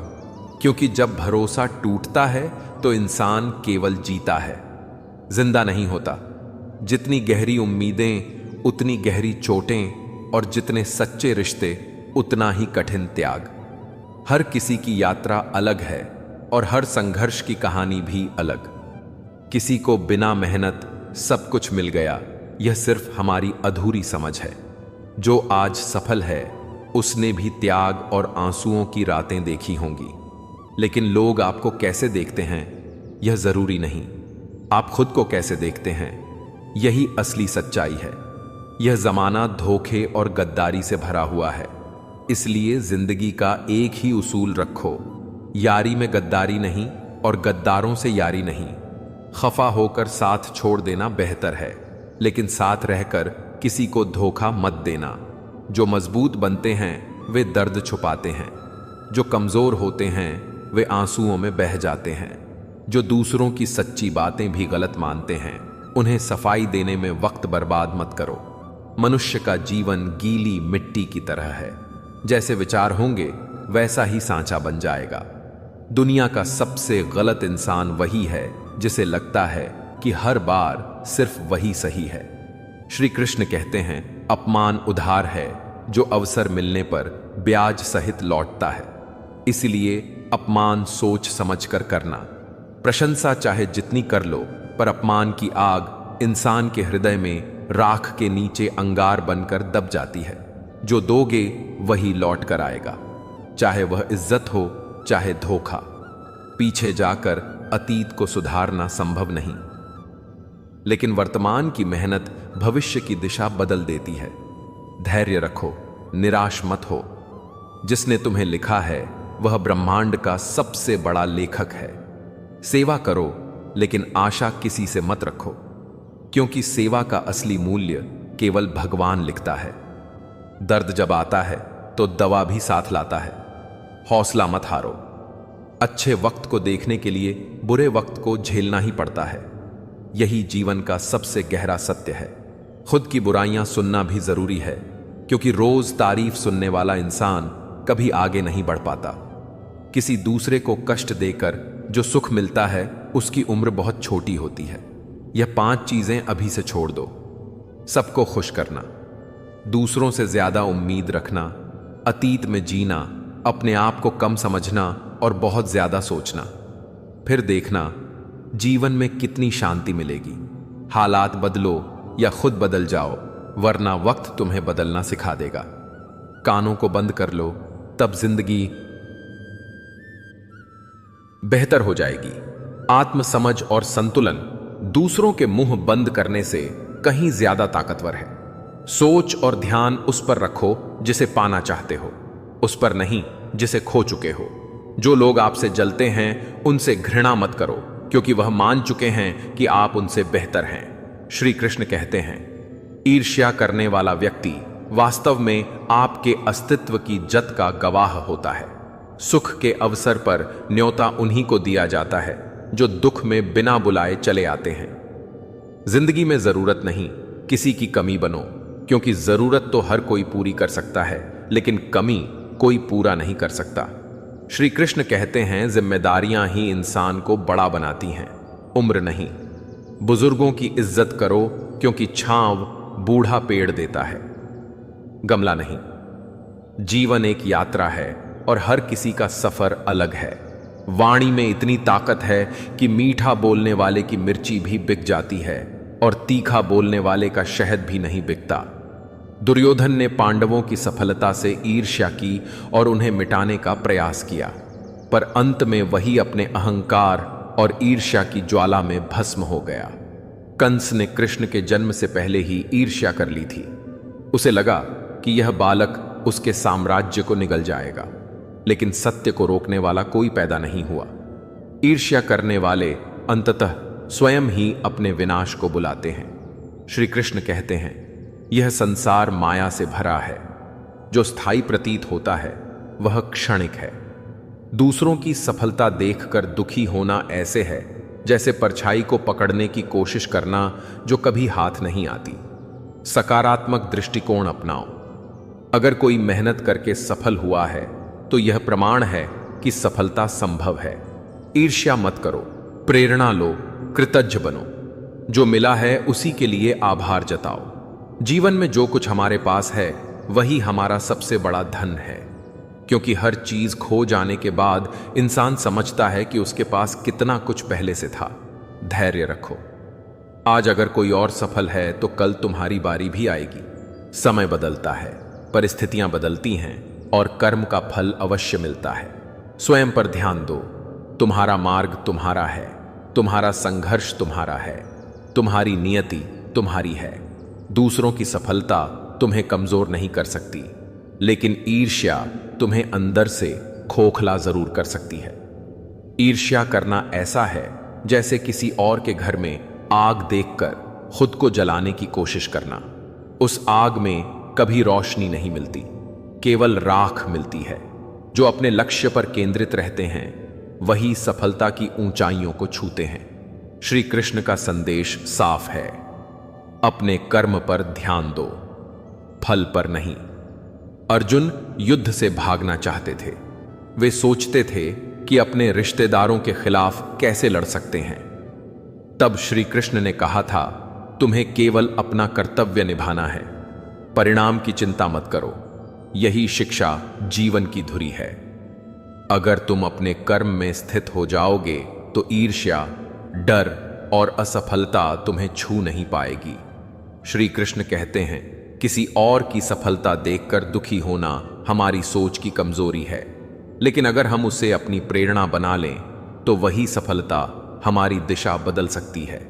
क्योंकि जब भरोसा टूटता है तो इंसान केवल जीता है, जिंदा नहीं होता। जितनी गहरी उम्मीदें उतनी गहरी चोटें, और जितने सच्चे रिश्ते उतना ही कठिन त्याग। हर किसी की यात्रा अलग है और हर संघर्ष की कहानी भी अलग। किसी को बिना मेहनत सब कुछ मिल गया, यह सिर्फ हमारी अधूरी समझ है। जो आज सफल है उसने भी त्याग और आंसुओं की रातें देखी होंगी। लेकिन लोग आपको कैसे देखते हैं यह जरूरी नहीं, आप खुद को कैसे देखते हैं यही असली सच्चाई है। यह जमाना धोखे और गद्दारी से भरा हुआ है, इसलिए जिंदगी का एक ही उसूल रखो, यारी में गद्दारी नहीं और गद्दारों से यारी नहीं। खफा होकर साथ छोड़ देना बेहतर है, लेकिन साथ रहकर किसी को धोखा मत देना। जो मजबूत बनते हैं वे दर्द छुपाते हैं, जो कमजोर होते हैं वे आंसुओं में बह जाते हैं। जो दूसरों की सच्ची बातें भी गलत मानते हैं उन्हें सफाई देने में वक्त बर्बाद मत करो। मनुष्य का जीवन गीली मिट्टी की तरह है, जैसे विचार होंगे वैसा ही सांचा बन जाएगा। दुनिया का सबसे गलत इंसान वही है जिसे लगता है कि हर बार सिर्फ वही सही है। श्री कृष्ण कहते हैं अपमान उधार है जो अवसर मिलने पर ब्याज सहित लौटता है। इसलिए अपमान सोच समझकर करना। प्रशंसा चाहे जितनी कर लो, पर अपमान की आग इंसान के हृदय में राख के नीचे अंगार बनकर दब जाती है। जो दोगे वही लौट कर आएगा, चाहे वह इज्जत हो चाहे धोखा। पीछे जाकर अतीत को सुधारना संभव नहीं, लेकिन वर्तमान की मेहनत भविष्य की दिशा बदल देती है। धैर्य रखो, निराश मत हो। जिसने तुम्हें लिखा है वह ब्रह्मांड का सबसे बड़ा लेखक है। सेवा करो, लेकिन आशा किसी से मत रखो, क्योंकि सेवा का असली मूल्य केवल भगवान लिखता है। दर्द जब आता है तो दवा भी साथ लाता है। हौसला मत हारो। अच्छे वक्त को देखने के लिए बुरे वक्त को झेलना ही पड़ता है। यही जीवन का सबसे गहरा सत्य है। खुद की बुराइयां सुनना भी जरूरी है, क्योंकि रोज तारीफ सुनने वाला इंसान कभी आगे नहीं बढ़ पाता। किसी दूसरे को कष्ट देकर जो सुख मिलता है उसकी उम्र बहुत छोटी होती है। यह 5 चीजें अभी से छोड़ दो। सबको खुश करना, दूसरों से ज्यादा उम्मीद रखना, अतीत में जीना, अपने आप को कम समझना और बहुत ज्यादा सोचना। फिर देखना जीवन में कितनी शांति मिलेगी। हालात बदलो या खुद बदल जाओ, वरना वक्त तुम्हें बदलना सिखा देगा। कानों को बंद कर लो, तब जिंदगी बेहतर हो जाएगी। आत्मसमझ और संतुलन दूसरों के मुंह बंद करने से कहीं ज्यादा ताकतवर है। सोच और ध्यान उस पर रखो जिसे पाना चाहते हो, उस पर नहीं जिसे खो चुके हो। जो लोग आपसे जलते हैं उनसे घृणा मत करो, क्योंकि वह मान चुके हैं कि आप उनसे बेहतर हैं। श्री कृष्ण कहते हैं ईर्ष्या करने वाला व्यक्ति वास्तव में आपके अस्तित्व की जत का गवाह होता है। सुख के अवसर पर न्योता उन्हीं को दिया जाता है जो दुख में बिना बुलाए चले आते हैं। जिंदगी में जरूरत नहीं किसी की कमी बनो, क्योंकि जरूरत तो हर कोई पूरी कर सकता है, लेकिन कमी कोई पूरा नहीं कर सकता। श्री कृष्ण कहते हैं जिम्मेदारियां ही इंसान को बड़ा बनाती हैं, उम्र नहीं। बुजुर्गों की इज्जत करो, क्योंकि छांव बूढ़ा पेड़ देता है, गमला नहीं। जीवन एक यात्रा है और हर किसी का सफर अलग है। वाणी में इतनी ताकत है कि मीठा बोलने वाले की मिर्ची भी बिक जाती है और तीखा बोलने वाले का शहद भी नहीं बिकता। दुर्योधन ने पांडवों की सफलता से ईर्ष्या की और उन्हें मिटाने का प्रयास किया, पर अंत में वही अपने अहंकार और ईर्ष्या की ज्वाला में भस्म हो गया। कंस ने कृष्ण के जन्म से पहले ही ईर्ष्या कर ली थी। उसे लगा कि यह बालक उसके साम्राज्य को निगल जाएगा, लेकिन सत्य को रोकने वाला कोई पैदा नहीं हुआ। ईर्ष्या करने वाले अंततः स्वयं ही अपने विनाश को बुलाते हैं। श्री कृष्ण कहते हैं यह संसार माया से भरा है। जो स्थायी प्रतीत होता है वह क्षणिक है। दूसरों की सफलता देखकर दुखी होना ऐसे है जैसे परछाई को पकड़ने की कोशिश करना जो कभी हाथ नहीं आती। सकारात्मक दृष्टिकोण अपनाओ। अगर कोई मेहनत करके सफल हुआ है तो यह प्रमाण है कि सफलता संभव है। ईर्ष्या मत करो, प्रेरणा लो, कृतज्ञ बनो। जो मिला है उसी के लिए आभार जताओ। जीवन में जो कुछ हमारे पास है वही हमारा सबसे बड़ा धन है, क्योंकि हर चीज खो जाने के बाद इंसान समझता है कि उसके पास कितना कुछ पहले से था। धैर्य रखो। आज अगर कोई और सफल है तो कल तुम्हारी बारी भी आएगी। समय बदलता है, परिस्थितियां बदलती हैं और कर्म का फल अवश्य मिलता है। स्वयं पर ध्यान दो। तुम्हारा मार्ग तुम्हारा है, तुम्हारा संघर्ष तुम्हारा है, तुम्हारी नियति तुम्हारी है। दूसरों की सफलता तुम्हें कमजोर नहीं कर सकती, लेकिन ईर्ष्या तुम्हें अंदर से खोखला जरूर कर सकती है। ईर्ष्या करना ऐसा है जैसे किसी और के घर में आग देखकर खुद को जलाने की कोशिश करना। उस आग में कभी रोशनी नहीं मिलती, केवल राख मिलती है। जो अपने लक्ष्य पर केंद्रित रहते हैं वही सफलता की ऊंचाइयों को छूते हैं। श्री कृष्ण का संदेश साफ है, अपने कर्म पर ध्यान दो, फल पर नहीं। अर्जुन युद्ध से भागना चाहते थे। वे सोचते थे कि अपने रिश्तेदारों के खिलाफ कैसे लड़ सकते हैं। तब श्री कृष्ण ने कहा था, तुम्हें केवल अपना कर्तव्य निभाना है, परिणाम की चिंता मत करो। यही शिक्षा जीवन की धुरी है। अगर तुम अपने कर्म में स्थित हो जाओगे तो ईर्ष्या, डर और असफलता तुम्हें छू नहीं पाएगी। श्री कृष्ण कहते हैं, किसी और की सफलता देखकर दुखी होना हमारी सोच की कमजोरी है, लेकिन अगर हम उसे अपनी प्रेरणा बना लें तो वही सफलता हमारी दिशा बदल सकती है।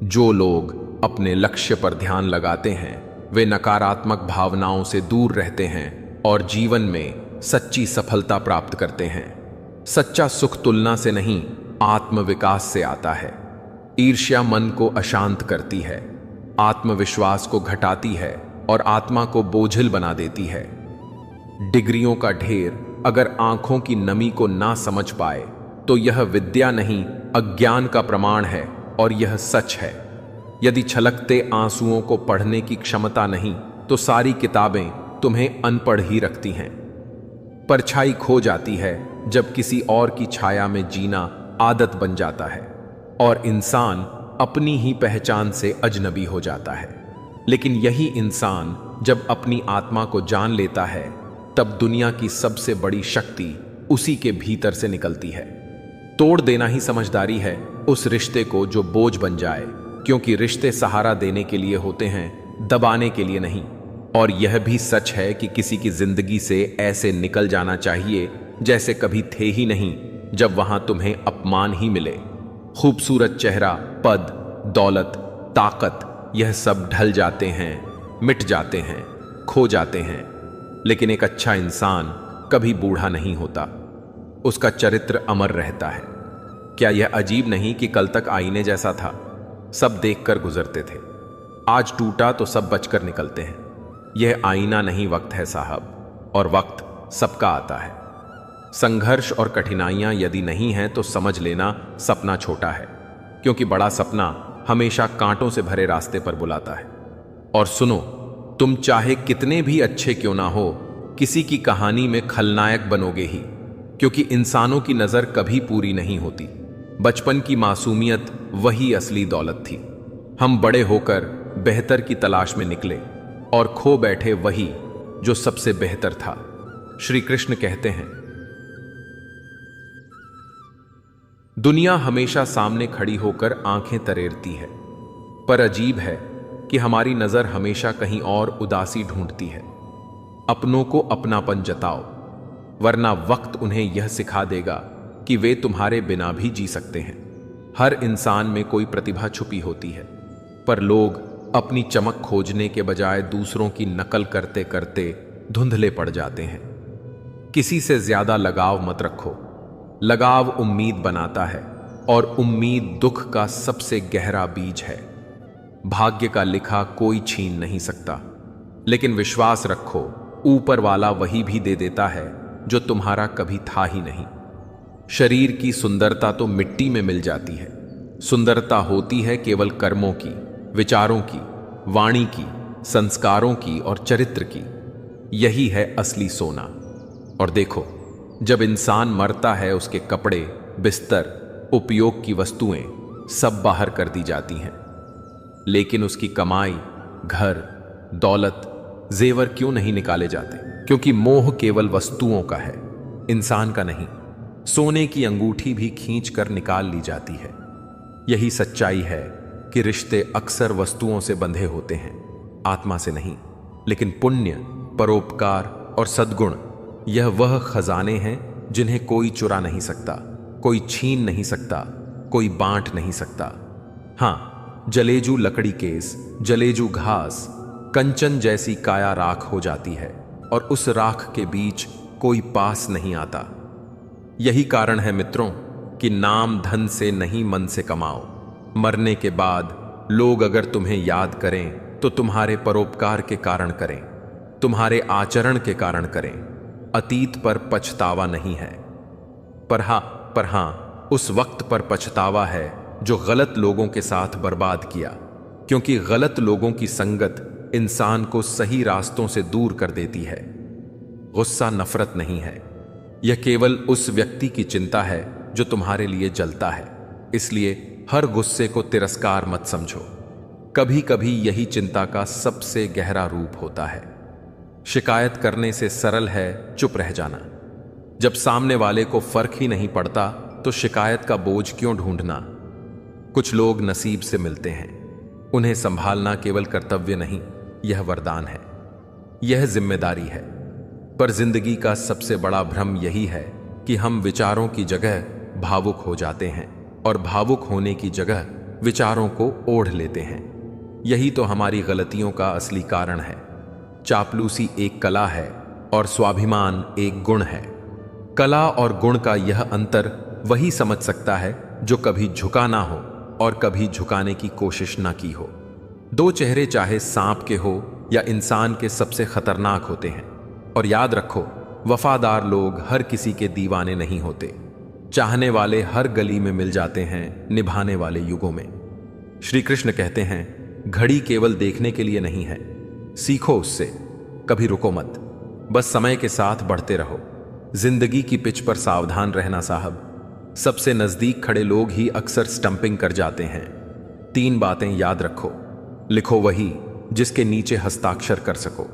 जो लोग अपने लक्ष्य पर ध्यान लगाते हैं वे नकारात्मक भावनाओं से दूर रहते हैं और जीवन में सच्ची सफलता प्राप्त करते हैं। सच्चा सुख तुलना से नहीं, आत्मविकास से आता है। ईर्ष्या मन को अशांत करती है, आत्मविश्वास को घटाती है और आत्मा को बोझिल बना देती है। डिग्रियों का ढेर अगर आंखों की नमी को ना समझ पाए तो यह विद्या नहीं, अज्ञान का प्रमाण है और यह सच है। यदि छलकते आंसुओं को पढ़ने की क्षमता नहीं तो सारी किताबें तुम्हें अनपढ़ ही रखती हैं। परछाई खो जाती है जब किसी और की छाया में जीना आदत बन जाता है और इंसान अपनी ही पहचान से अजनबी हो जाता है। लेकिन यही इंसान जब अपनी आत्मा को जान लेता है तब दुनिया की सबसे बड़ी शक्ति उसी के भीतर से निकलती है। तोड़ देना ही समझदारी है, उस रिश्ते को जो बोझ बन जाए, क्योंकि रिश्ते सहारा देने के लिए होते हैं, दबाने के लिए नहीं। और यह भी सच है कि किसी की जिंदगी से ऐसे निकल जाना चाहिए जैसे कभी थे ही नहीं, जब वहां तुम्हें अपमान ही मिले। खूबसूरत चेहरा, पद, दौलत, ताकत, यह सब ढल जाते हैं, मिट जाते हैं, खो जाते हैं, लेकिन एक अच्छा इंसान कभी बूढ़ा नहीं होता, उसका चरित्र अमर रहता है। क्या यह अजीब नहीं कि कल तक आईने जैसा था, सब देखकर गुजरते थे, आज टूटा तो सब बचकर निकलते हैं। यह आईना नहीं, वक्त है साहब, और वक्त सबका आता है। संघर्ष और कठिनाइयां यदि नहीं हैं तो समझ लेना सपना छोटा है, क्योंकि बड़ा सपना हमेशा कांटों से भरे रास्ते पर बुलाता है। और सुनो, तुम चाहे कितने भी अच्छे क्यों ना हो, किसी की कहानी में खलनायक बनोगे ही, क्योंकि इंसानों की नजर कभी पूरी नहीं होती। बचपन की मासूमियत वही असली दौलत थी। हम बड़े होकर बेहतर की तलाश में निकले और खो बैठे वही जो सबसे बेहतर था। श्री कृष्ण कहते हैं, दुनिया हमेशा सामने खड़ी होकर आंखें तरेरती है, पर अजीब है कि हमारी नजर हमेशा कहीं और उदासी ढूंढती है। अपनों को अपनापन जताओ, वरना वक्त उन्हें यह सिखा देगा कि वे तुम्हारे बिना भी जी सकते हैं। हर इंसान में कोई प्रतिभा छुपी होती है, पर लोग अपनी चमक खोजने के बजाय दूसरों की नकल करते करते धुंधले पड़ जाते हैं। किसी से ज्यादा लगाव मत रखो। लगाव उम्मीद बनाता है और उम्मीद दुख का सबसे गहरा बीज है। भाग्य का लिखा कोई छीन नहीं सकता, लेकिन विश्वास रखो, ऊपर वाला वही भी दे देता है जो तुम्हारा कभी था ही नहीं। शरीर की सुंदरता तो मिट्टी में मिल जाती है, सुंदरता होती है केवल कर्मों की, विचारों की, वाणी की, संस्कारों की और चरित्र की। यही है असली सोना। और देखो, जब इंसान मरता है उसके कपड़े, बिस्तर, उपयोग की वस्तुएं सब बाहर कर दी जाती हैं, लेकिन उसकी कमाई, घर, दौलत, जेवर क्यों नहीं निकाले जाते? क्योंकि मोह केवल वस्तुओं का है, इंसान का नहीं। सोने की अंगूठी भी खींच कर निकाल ली जाती है। यही सच्चाई है कि रिश्ते अक्सर वस्तुओं से बंधे होते हैं, आत्मा से नहीं। लेकिन पुण्य, परोपकार और सद्गुण यह वह खजाने हैं जिन्हें कोई चुरा नहीं सकता, कोई छीन नहीं सकता, कोई बांट नहीं सकता। हां, जलेजू लकड़ी केस, जलेजू घास, कंचन जैसी काया राख हो जाती है और उस राख के बीच कोई पास नहीं आता। यही कारण है मित्रों कि नाम धन से नहीं मन से कमाओ। मरने के बाद लोग अगर तुम्हें याद करें तो तुम्हारे परोपकार के कारण करें, तुम्हारे आचरण के कारण करें। अतीत पर पछतावा नहीं है, पर हां उस वक्त पर पछतावा है जो गलत लोगों के साथ बर्बाद किया, क्योंकि गलत लोगों की संगत इंसान को सही रास्तों से दूर कर देती है। गुस्सा नफरत नहीं है, यह केवल उस व्यक्ति की चिंता है जो तुम्हारे लिए जलता है। इसलिए हर गुस्से को तिरस्कार मत समझो। कभी कभी यही चिंता का सबसे गहरा रूप होता है। शिकायत करने से सरल है चुप रह जाना। जब सामने वाले को फर्क ही नहीं पड़ता तो शिकायत का बोझ क्यों ढूंढना। कुछ लोग नसीब से मिलते हैं, उन्हें संभालना केवल कर्तव्य नहीं, यह वरदान है, यह जिम्मेदारी है। पर जिंदगी का सबसे बड़ा भ्रम यही है कि हम विचारों की जगह भावुक हो जाते हैं और भावुक होने की जगह विचारों को ओढ़ लेते हैं। यही तो हमारी गलतियों का असली कारण है। चापलूसी एक कला है और स्वाभिमान एक गुण है। कला और गुण का यह अंतर वही समझ सकता है जो कभी झुका ना हो और कभी झुकाने की कोशिश ना की हो। दो चेहरे चाहे सांप के हो या इंसान के सबसे खतरनाक होते हैं। और याद रखो, वफादार लोग हर किसी के दीवाने नहीं होते। चाहने वाले हर गली में मिल जाते हैं, निभाने वाले युगों में। श्री कृष्ण कहते हैं, घड़ी केवल देखने के लिए नहीं है, सीखो उससे, कभी रुको मत, बस समय के साथ बढ़ते रहो। जिंदगी की पिच पर सावधान रहना साहब। सबसे नजदीक खड़े लोग ही अक्सर स्टंपिंग कर जाते हैं। 3 बातें याद रखो। लिखो वही जिसके नीचे हस्ताक्षर कर सको,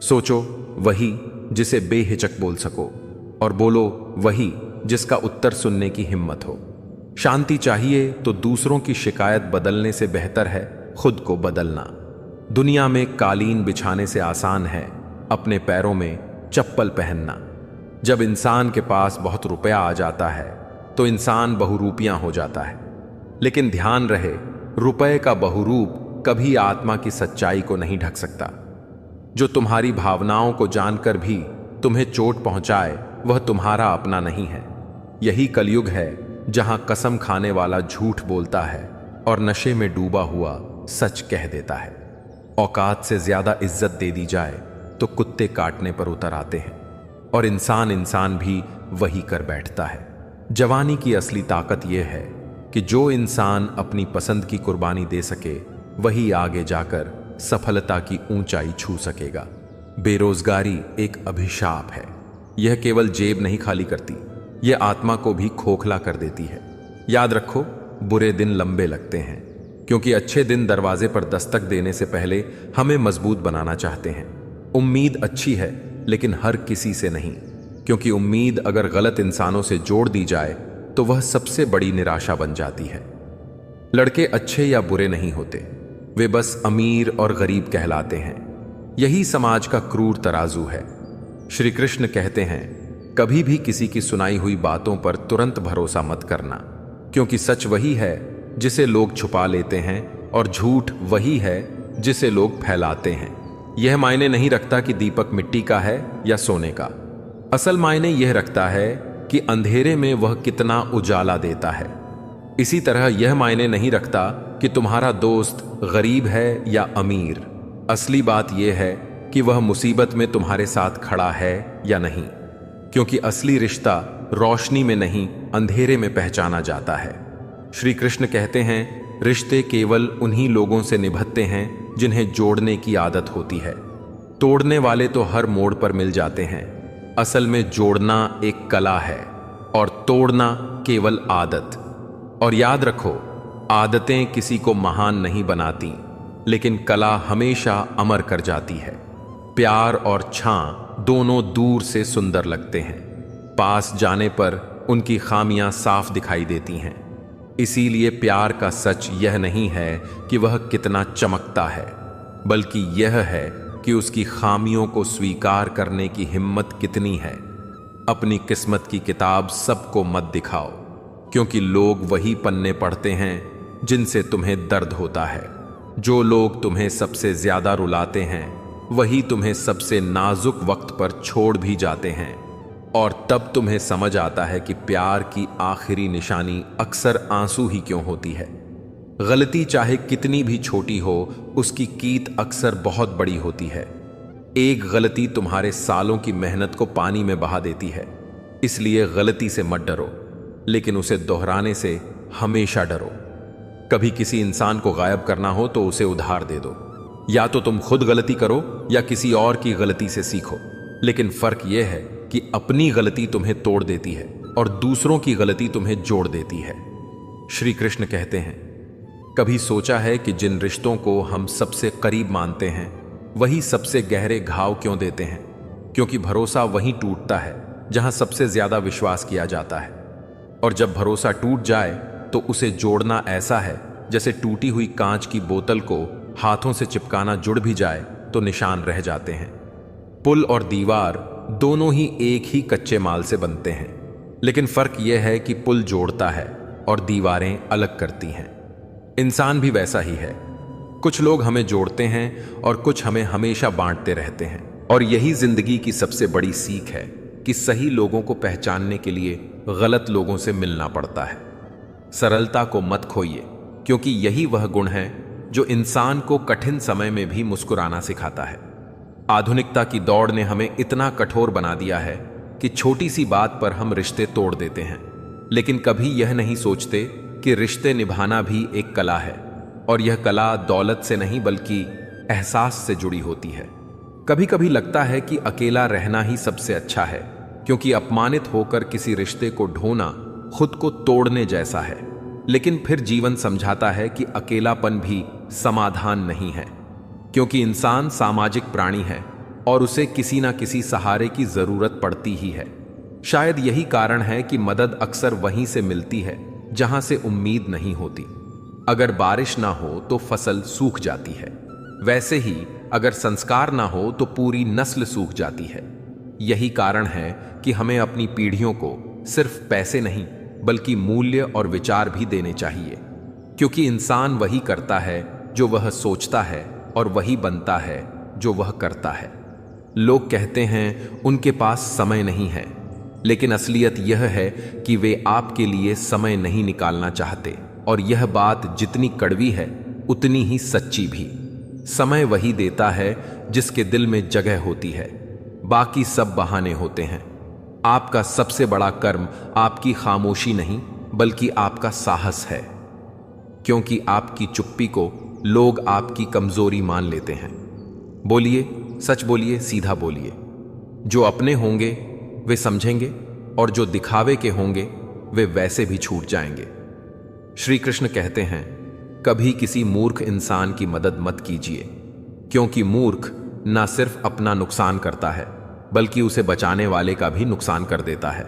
सोचो वही जिसे बेहिचक बोल सको, और बोलो वही जिसका उत्तर सुनने की हिम्मत हो। शांति चाहिए तो दूसरों की शिकायत बदलने से बेहतर है खुद को बदलना। दुनिया में कालीन बिछाने से आसान है अपने पैरों में चप्पल पहनना। जब इंसान के पास बहुत रुपया आ जाता है तो इंसान बहुरूपियां हो जाता है। लेकिन ध्यान रहे, रुपए का बहुरूप कभी आत्मा की सच्चाई को नहीं ढक सकता। जो तुम्हारी भावनाओं को जानकर भी तुम्हें चोट पहुंचाए वह तुम्हारा अपना नहीं है। यही कलयुग है जहां कसम खाने वाला झूठ बोलता है और नशे में डूबा हुआ सच कह देता है। औकात से ज्यादा इज्जत दे दी जाए तो कुत्ते काटने पर उतर आते हैं, और इंसान भी वही कर बैठता है। जवानी की असली ताकत यह है कि जो इंसान अपनी पसंद की कुर्बानी दे सके वही आगे जाकर सफलता की ऊंचाई छू सकेगा। बेरोजगारी एक अभिशाप है। यह केवल जेब नहीं खाली करती, यह आत्मा को भी खोखला कर देती है। याद रखो, बुरे दिन लंबे लगते हैं, क्योंकि अच्छे दिन दरवाजे पर दस्तक देने से पहले हमें मजबूत बनाना चाहते हैं। उम्मीद अच्छी है लेकिन हर किसी से नहीं, क्योंकि उम्मीद अगर गलत इंसानों से जोड़ दी जाए तो वह सबसे बड़ी निराशा बन जाती है। लड़के अच्छे या बुरे नहीं होते, वे बस अमीर और गरीब कहलाते हैं। यही समाज का क्रूर तराजू है। श्री कृष्ण कहते हैं, कभी भी किसी की सुनाई हुई बातों पर तुरंत भरोसा मत करना, क्योंकि सच वही है जिसे लोग छुपा लेते हैं और झूठ वही है जिसे लोग फैलाते हैं। यह मायने नहीं रखता कि दीपक मिट्टी का है या सोने का। असल मायने यह रखता है कि अंधेरे में वह कितना उजाला देता है। इसी तरह यह मायने नहीं रखता कि तुम्हारा दोस्त गरीब है या अमीर। असली बात यह है कि वह मुसीबत में तुम्हारे साथ खड़ा है या नहीं, क्योंकि असली रिश्ता रोशनी में नहीं अंधेरे में पहचाना जाता है। श्री कृष्ण कहते हैं, रिश्ते केवल उन्हीं लोगों से निभते हैं जिन्हें जोड़ने की आदत होती है। तोड़ने वाले तो हर मोड़ पर मिल जाते हैं। असल में जोड़ना एक कला है और तोड़ना केवल आदत। और याद रखो, आदतें किसी को महान नहीं बनाती, लेकिन कला हमेशा अमर कर जाती है। प्यार और छां दोनों दूर से सुंदर लगते हैं, पास जाने पर उनकी खामियां साफ दिखाई देती हैं। इसीलिए प्यार का सच यह नहीं है कि वह कितना चमकता है, बल्कि यह है क्योंकि उसकी खामियों को स्वीकार करने की हिम्मत कितनी है। अपनी किस्मत की किताब सबको मत दिखाओ, क्योंकि लोग वही पन्ने पढ़ते हैं जिनसे तुम्हें दर्द होता है। जो लोग तुम्हें सबसे ज्यादा रुलाते हैं वही तुम्हें सबसे नाजुक वक्त पर छोड़ भी जाते हैं, और तब तुम्हें समझ आता है कि प्यार की आखिरी निशानी अक्सर आंसू ही क्यों होती है। गलती चाहे कितनी भी छोटी हो, उसकी कीट अक्सर बहुत बड़ी होती है। एक गलती तुम्हारे सालों की मेहनत को पानी में बहा देती है। इसलिए गलती से मत डरो, लेकिन उसे दोहराने से हमेशा डरो। कभी किसी इंसान को गायब करना हो तो उसे उधार दे दो। या तो तुम खुद गलती करो या किसी और की गलती से सीखो, लेकिन फर्क यह है कि अपनी गलती तुम्हें तोड़ देती है और दूसरों की गलती तुम्हें जोड़ देती है। श्री कृष्ण कहते हैं, कभी सोचा है कि जिन रिश्तों को हम सबसे करीब मानते हैं वही सबसे गहरे घाव क्यों देते हैं? क्योंकि भरोसा वहीं टूटता है जहां सबसे ज्यादा विश्वास किया जाता है, और जब भरोसा टूट जाए तो उसे जोड़ना ऐसा है जैसे टूटी हुई कांच की बोतल को हाथों से चिपकाना जुड़ भी जाए तो निशान रह जाते हैं। पुल और दीवार दोनों ही एक ही कच्चे माल से बनते हैं, लेकिन फर्क यह है कि पुल जोड़ता है और दीवारें अलग करती हैं। इंसान भी वैसा ही है। कुछ लोग हमें जोड़ते हैं और कुछ हमें हमेशा बांटते रहते हैं, और यही जिंदगी की सबसे बड़ी सीख है कि सही लोगों को पहचानने के लिए गलत लोगों से मिलना पड़ता है। सरलता को मत खोइए, क्योंकि यही वह गुण है जो इंसान को कठिन समय में भी मुस्कुराना सिखाता है। आधुनिकता की दौड़ ने हमें इतना कठोर बना दिया है कि छोटी सी बात पर हम रिश्ते तोड़ देते हैं, लेकिन कभी यह नहीं सोचते कि रिश्ते निभाना भी एक कला है, और यह कला दौलत से नहीं बल्कि एहसास से जुड़ी होती है। कभी कभी लगता है कि अकेला रहना ही सबसे अच्छा है, क्योंकि अपमानित होकर किसी रिश्ते को ढोना खुद को तोड़ने जैसा है। लेकिन फिर जीवन समझाता है कि अकेलापन भी समाधान नहीं है, क्योंकि इंसान सामाजिक प्राणी है और उसे किसी ना किसी सहारे की जरूरत पड़ती ही है। शायद यही कारण है कि मदद अक्सर वहीं से मिलती है जहां से उम्मीद नहीं होती। अगर बारिश ना हो तो फसल सूख जाती है, वैसे ही अगर संस्कार ना हो तो पूरी नस्ल सूख जाती है। यही कारण है कि हमें अपनी पीढ़ियों को सिर्फ पैसे नहीं बल्कि मूल्य और विचार भी देने चाहिए, क्योंकि इंसान वही करता है जो वह सोचता है और वही बनता है जो वह करता है। लोग कहते हैं उनके पास समय नहीं है, लेकिन असलियत यह है कि वे आपके लिए समय नहीं निकालना चाहते, और यह बात जितनी कड़वी है उतनी ही सच्ची भी। समय वही देता है जिसके दिल में जगह होती है, बाकी सब बहाने होते हैं। आपका सबसे बड़ा कर्म आपकी खामोशी नहीं बल्कि आपका साहस है, क्योंकि आपकी चुप्पी को लोग आपकी कमजोरी मान लेते हैं। बोलिए, सच बोलिए, सीधा बोलिए। जो अपने होंगे वे समझेंगे, और जो दिखावे के होंगे वे वैसे भी छूट जाएंगे। श्री कृष्ण कहते हैं, कभी किसी मूर्ख इंसान की मदद मत कीजिए, क्योंकि मूर्ख ना सिर्फ अपना नुकसान करता है बल्कि उसे बचाने वाले का भी नुकसान कर देता है।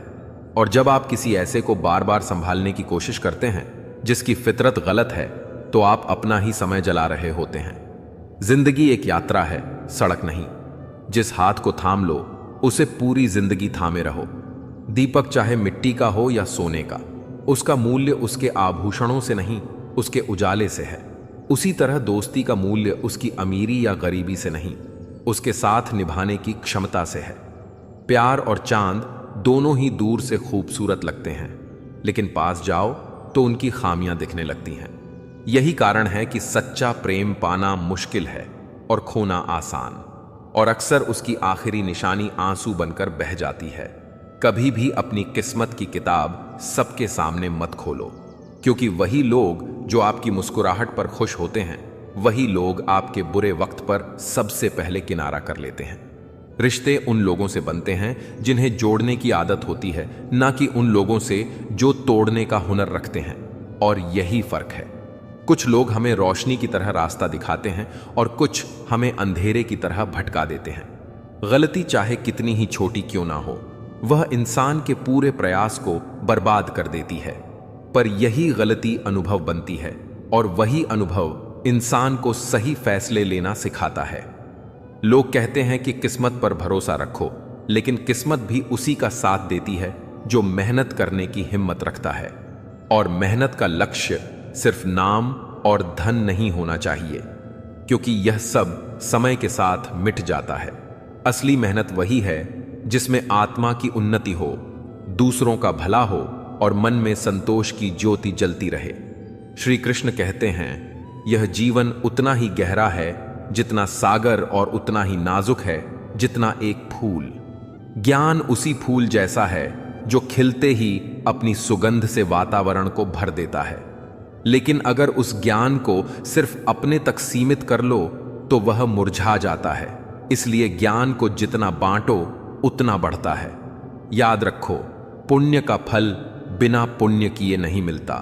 और जब आप किसी ऐसे को बार बार संभालने की कोशिश करते हैं जिसकी फितरत गलत है, तो आप अपना ही समय जला रहे होते हैं। जिंदगी एक यात्रा है, सड़क नहीं। जिस हाथ को थाम लो उसे पूरी जिंदगी थामे रहो। दीपक चाहे मिट्टी का हो या सोने का, उसका मूल्य उसके आभूषणों से नहीं उसके उजाले से है। उसी तरह दोस्ती का मूल्य उसकी अमीरी या गरीबी से नहीं उसके साथ निभाने की क्षमता से है। प्यार और चांद दोनों ही दूर से खूबसूरत लगते हैं, लेकिन पास जाओ तो उनकी खामियां दिखने लगती हैं। यही कारण है कि सच्चा प्रेम पाना मुश्किल है और खोना आसान, और अक्सर उसकी आखिरी निशानी आंसू बनकर बह जाती है। कभी भी अपनी किस्मत की किताब सबके सामने मत खोलो, क्योंकि वही लोग जो आपकी मुस्कुराहट पर खुश होते हैं वही लोग आपके बुरे वक्त पर सबसे पहले किनारा कर लेते हैं। रिश्ते उन लोगों से बनते हैं जिन्हें जोड़ने की आदत होती है, ना कि उन लोगों से जो तोड़ने का हुनर रखते हैं। और यही फर्क है। कुछ लोग हमें रोशनी की तरह रास्ता दिखाते हैं और कुछ हमें अंधेरे की तरह भटका देते हैं। गलती चाहे कितनी ही छोटी क्यों ना हो, वह इंसान के पूरे प्रयास को बर्बाद कर देती है। पर यही गलती अनुभव बनती है, और वही अनुभव इंसान को सही फैसले लेना सिखाता है। लोग कहते हैं कि किस्मत पर भरोसा रखो, लेकिन किस्मत भी उसी का साथ देती है जो मेहनत करने की हिम्मत रखता है। और मेहनत का लक्ष्य सिर्फ नाम और धन नहीं होना चाहिए, क्योंकि यह सब समय के साथ मिट जाता है। असली मेहनत वही है जिसमें आत्मा की उन्नति हो, दूसरों का भला हो और मन में संतोष की ज्योति जलती रहे। श्री कृष्ण कहते हैं, यह जीवन उतना ही गहरा है जितना सागर और उतना ही नाजुक है जितना एक फूल। ज्ञान उसी फूल जैसा है जो खिलते ही अपनी सुगंध से वातावरण को भर देता है, लेकिन अगर उस ज्ञान को सिर्फ अपने तक सीमित कर लो तो वह मुरझा जाता है। इसलिए ज्ञान को जितना बांटो उतना बढ़ता है। याद रखो, पुण्य का फल बिना पुण्य किए नहीं मिलता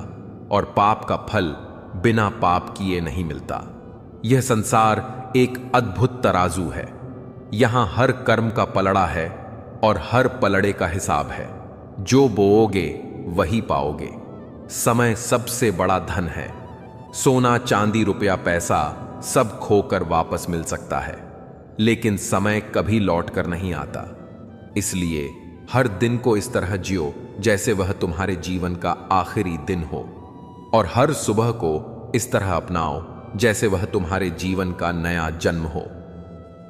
और पाप का फल बिना पाप किए नहीं मिलता। यह संसार एक अद्भुत तराजू है। यहां हर कर्म का पलड़ा है और हर पलड़े का हिसाब है। जो बोओगे वही पाओगे। समय सबसे बड़ा धन है। सोना, चांदी, रुपया, पैसा सब खोकर वापस मिल सकता है, लेकिन समय कभी लौट कर नहीं आता। इसलिए हर दिन को इस तरह जियो जैसे वह तुम्हारे जीवन का आखिरी दिन हो, और हर सुबह को इस तरह अपनाओ जैसे वह तुम्हारे जीवन का नया जन्म हो।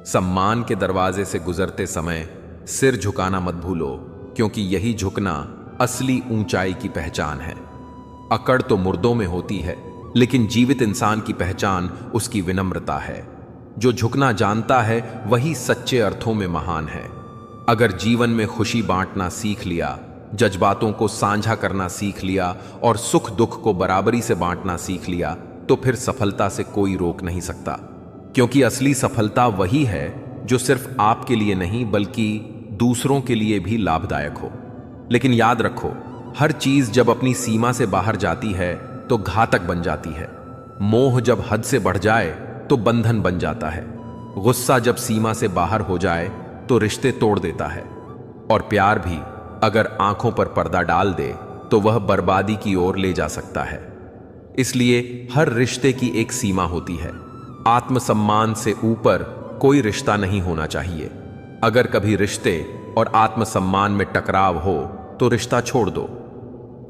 सम्मान के दरवाजे से गुजरते समय सिर झुकाना मत भूलो, क्योंकि यही झुकना असली ऊंचाई की पहचान है। अकड़ तो मुर्दों में होती है, लेकिन जीवित इंसान की पहचान उसकी विनम्रता है। जो झुकना जानता है वही सच्चे अर्थों में महान है। अगर जीवन में खुशी बांटना सीख लिया, जज्बातों को साझा करना सीख लिया और सुख दुख को बराबरी से बांटना सीख लिया, तो फिर सफलता से कोई रोक नहीं सकता। क्योंकि असली सफलता वही है जो सिर्फ आपके लिए नहीं बल्कि दूसरों के लिए भी लाभदायक हो। लेकिन याद रखो, हर चीज जब अपनी सीमा से बाहर जाती है तो घातक बन जाती है। मोह जब हद से बढ़ जाए तो बंधन बन जाता है। गुस्सा जब सीमा से बाहर हो जाए तो रिश्ते तोड़ देता है। और प्यार भी अगर आंखों पर पर्दा डाल दे तो वह बर्बादी की ओर ले जा सकता है। इसलिए हर रिश्ते की एक सीमा होती है। आत्मसम्मान से ऊपर कोई रिश्ता नहीं होना चाहिए। अगर कभी रिश्ते और आत्मसम्मान में टकराव हो तो रिश्ता छोड़ दो,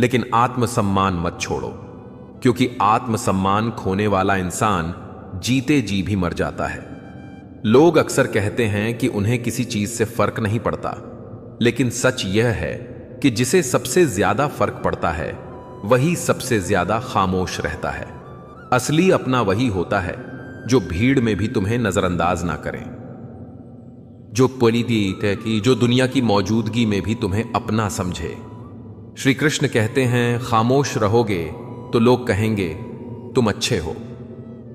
लेकिन आत्मसम्मान मत छोड़ो, क्योंकि आत्मसम्मान खोने वाला इंसान जीते जी भी मर जाता है। लोग अक्सर कहते हैं कि उन्हें किसी चीज से फर्क नहीं पड़ता, लेकिन सच यह है कि जिसे सबसे ज्यादा फर्क पड़ता है वही सबसे ज्यादा खामोश रहता है। असली अपना वही होता है जो भीड़ में भी तुम्हें नजरअंदाज ना करें, जो पॉलिटिक है कि जो दुनिया की मौजूदगी में भी तुम्हें अपना समझे। श्री कृष्ण कहते हैं, खामोश रहोगे तो लोग कहेंगे तुम अच्छे हो,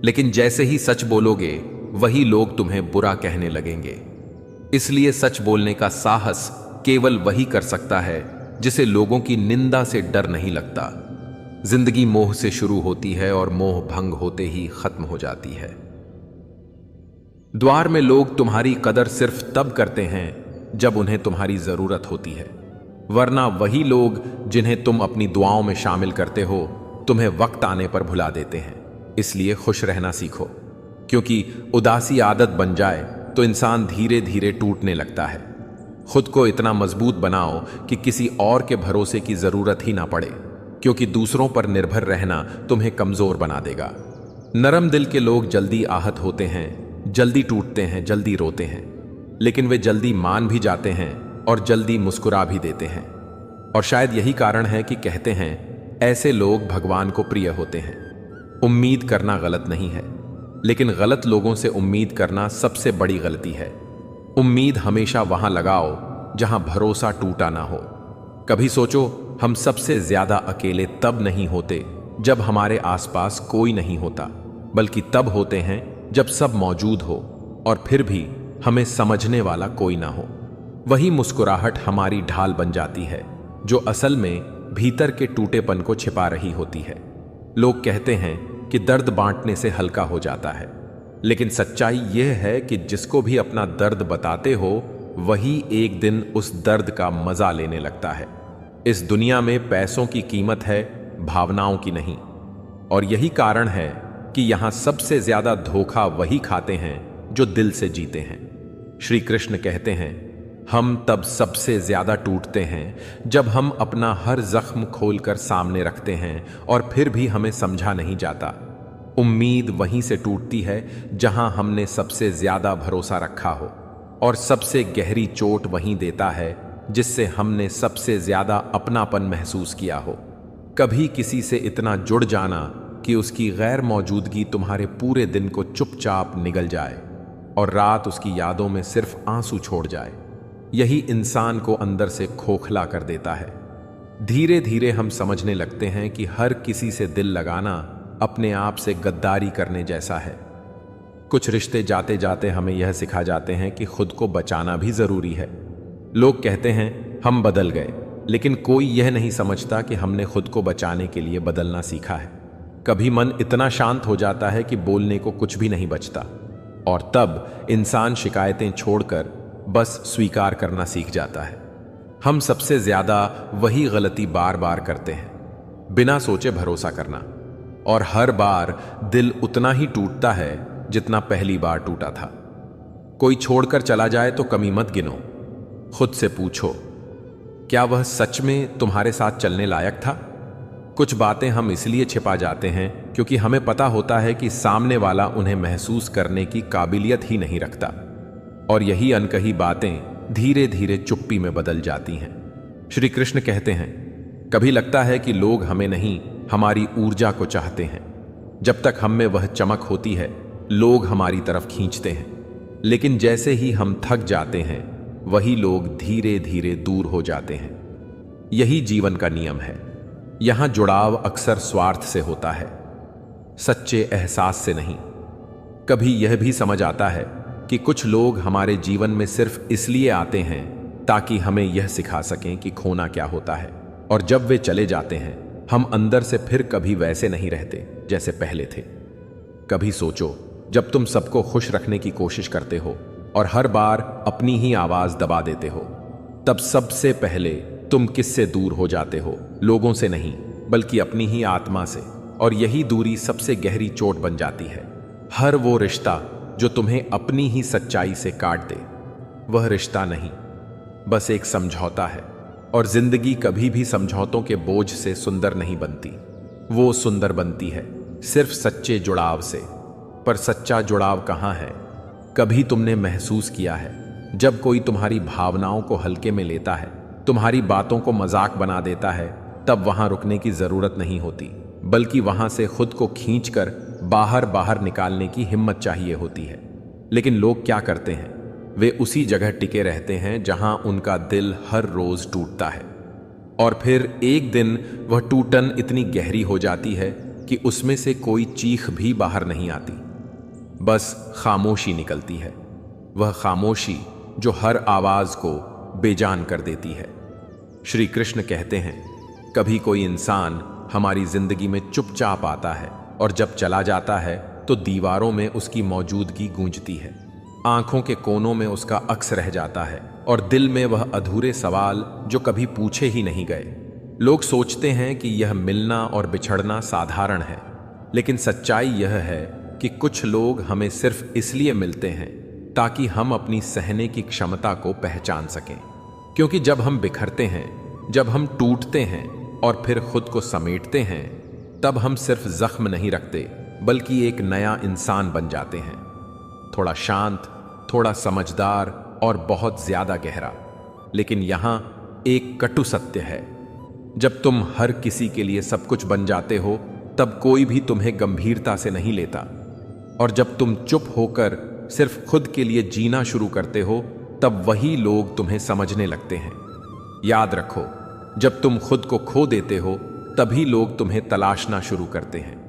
लेकिन जैसे ही सच बोलोगे वही लोग तुम्हें बुरा कहने लगेंगे। इसलिए सच बोलने का साहस केवल वही कर सकता है जिसे लोगों की निंदा से डर नहीं लगता। जिंदगी मोह से शुरू होती है और मोह भंग होते ही खत्म हो जाती है। द्वार में लोग तुम्हारी कदर सिर्फ तब करते हैं जब उन्हें तुम्हारी जरूरत होती है, वरना वही लोग जिन्हें तुम अपनी दुआओं में शामिल करते हो तुम्हें वक्त आने पर भुला देते हैं। इसलिए खुश रहना सीखो, क्योंकि उदासी आदत बन जाए तो इंसान धीरे धीरे टूटने लगता है। खुद को इतना मजबूत बनाओ कि किसी और के भरोसे की जरूरत ही ना पड़े, क्योंकि दूसरों पर निर्भर रहना तुम्हें कमजोर बना देगा। नरम दिल के लोग जल्दी आहत होते हैं, जल्दी टूटते हैं, जल्दी रोते हैं, लेकिन वे जल्दी मान भी जाते हैं और जल्दी मुस्कुरा भी देते हैं। और शायद यही कारण है कि कहते हैं ऐसे लोग भगवान को प्रिय होते हैं। उम्मीद करना गलत नहीं है, लेकिन गलत लोगों से उम्मीद करना सबसे बड़ी गलती है। उम्मीद हमेशा वहां लगाओ जहां भरोसा टूटा ना हो। कभी सोचो, हम सबसे ज्यादा अकेले तब नहीं होते जब हमारे आसपास कोई नहीं होता, बल्कि तब होते हैं जब सब मौजूद हो और फिर भी हमें समझने वाला कोई ना हो। वही मुस्कुराहट हमारी ढाल बन जाती है, जो असल में भीतर के टूटेपन को छिपा रही होती है। लोग कहते हैं कि दर्द बांटने से हल्का हो जाता है, लेकिन सच्चाई यह है कि जिसको भी अपना दर्द बताते हो वही एक दिन उस दर्द का मजा लेने लगता है। इस दुनिया में पैसों की कीमत है, भावनाओं की नहीं। और यही कारण है कि यहां सबसे ज्यादा धोखा वही खाते हैं जो दिल से जीते हैं। श्री कृष्ण कहते हैं, हम तब सबसे ज्यादा टूटते हैं जब हम अपना हर जख्म खोलकर सामने रखते हैं और फिर भी हमें समझा नहीं जाता। उम्मीद वहीं से टूटती है जहां हमने सबसे ज्यादा भरोसा रखा हो, और सबसे गहरी चोट वहीं देता है जिससे हमने सबसे ज्यादा अपनापन महसूस किया हो। कभी किसी से इतना जुड़ जाना कि उसकी गैर मौजूदगी तुम्हारे पूरे दिन को चुपचाप निगल जाए और रात उसकी यादों में सिर्फ आंसू छोड़ जाए, यही इंसान को अंदर से खोखला कर देता है। धीरे धीरे हम समझने लगते हैं कि हर किसी से दिल लगाना अपने आप से गद्दारी करने जैसा है। कुछ रिश्ते जाते जाते हमें यह सिखा जाते हैं कि खुद को बचाना भी जरूरी है। लोग कहते हैं हम बदल गए, लेकिन कोई यह नहीं समझता कि हमने खुद को बचाने के लिए बदलना सीखा है। कभी मन इतना शांत हो जाता है कि बोलने को कुछ भी नहीं बचता, और तब इंसान शिकायतें छोड़कर बस स्वीकार करना सीख जाता है। हम सबसे ज्यादा वही गलती बार बार करते हैं, बिना सोचे भरोसा करना, और हर बार दिल उतना ही टूटता है जितना पहली बार टूटा था। कोई छोड़कर चला जाए तो कमी मत गिनो, खुद से पूछो, क्या वह सच में तुम्हारे साथ चलने लायक था? कुछ बातें हम इसलिए छिपा जाते हैं क्योंकि हमें पता होता है कि सामने वाला उन्हें महसूस करने की काबिलियत ही नहीं रखता, और यही अनकही बातें धीरे धीरे चुप्पी में बदल जाती हैं। श्री कृष्ण कहते हैं, कभी लगता है कि लोग हमें नहीं, हमारी ऊर्जा को चाहते हैं। जब तक हम में वह चमक होती है, लोग हमारी तरफ खींचते हैं, लेकिन जैसे ही हम थक जाते हैं, वही लोग धीरे धीरे दूर हो जाते हैं। यही जीवन का नियम है। यहां जुड़ाव अक्सर स्वार्थ से होता है, सच्चे एहसास से नहीं। कभी यह भी समझ आता है कि कुछ लोग हमारे जीवन में सिर्फ इसलिए आते हैं ताकि हमें यह सिखा सकें कि खोना क्या होता है, और जब वे चले जाते हैं, हम अंदर से फिर कभी वैसे नहीं रहते जैसे पहले थे। कभी सोचो, जब तुम सबको खुश रखने की कोशिश करते हो और हर बार अपनी ही आवाज दबा देते हो, तब सबसे पहले तुम किससे दूर हो जाते हो? लोगों से नहीं, बल्कि अपनी ही आत्मा से, और यही दूरी सबसे गहरी चोट बन जाती है। हर वो रिश्ता जो तुम्हें अपनी ही सच्चाई से काट दे, वह रिश्ता नहीं, बस एक समझौता है, और जिंदगी कभी भी समझौतों के बोझ से सुंदर नहीं बनती। वो सुंदर बनती है सिर्फ सच्चे जुड़ाव से। पर सच्चा जुड़ाव कहाँ है? कभी तुमने महसूस किया है, जब कोई तुम्हारी भावनाओं को हल्के में लेता है, तुम्हारी बातों को मजाक बना देता है, तब वहां रुकने की जरूरत नहीं होती, बल्कि वहां से खुद को खींचकर बाहर बाहर निकालने की हिम्मत चाहिए होती है। लेकिन लोग क्या करते हैं? वे उसी जगह टिके रहते हैं जहां उनका दिल हर रोज टूटता है, और फिर एक दिन वह टूटन इतनी गहरी हो जाती है कि उसमें से कोई चीख भी बाहर नहीं आती, बस खामोशी निकलती है। वह खामोशी जो हर आवाज को बेजान कर देती है। श्री कृष्ण कहते हैं, कभी कोई इंसान हमारी जिंदगी में चुपचाप आता है, और जब चला जाता है तो दीवारों में उसकी मौजूदगी गूंजती है, आंखों के कोनों में उसका अक्स रह जाता है, और दिल में वह अधूरे सवाल जो कभी पूछे ही नहीं गए। लोग सोचते हैं कि यह मिलना और बिछड़ना साधारण है, लेकिन सच्चाई यह है कि कुछ लोग हमें सिर्फ इसलिए मिलते हैं ताकि हम अपनी सहने की क्षमता को पहचान सकें। क्योंकि जब हम बिखरते हैं, जब हम टूटते हैं और फिर खुद को समेटते हैं, तब हम सिर्फ जख्म नहीं रखते, बल्कि एक नया इंसान बन जाते हैं। थोड़ा शांत, थोड़ा समझदार, और बहुत ज्यादा गहरा। लेकिन यहां एक कटु सत्य है, जब तुम हर किसी के लिए सब कुछ बन जाते हो, तब कोई भी तुम्हें गंभीरता से नहीं लेता, और जब तुम चुप होकर सिर्फ खुद के लिए जीना शुरू करते हो, तब वही लोग तुम्हें समझने लगते हैं। याद रखो, जब तुम खुद को खो देते हो, तभी लोग तुम्हें तलाशना शुरू करते हैं।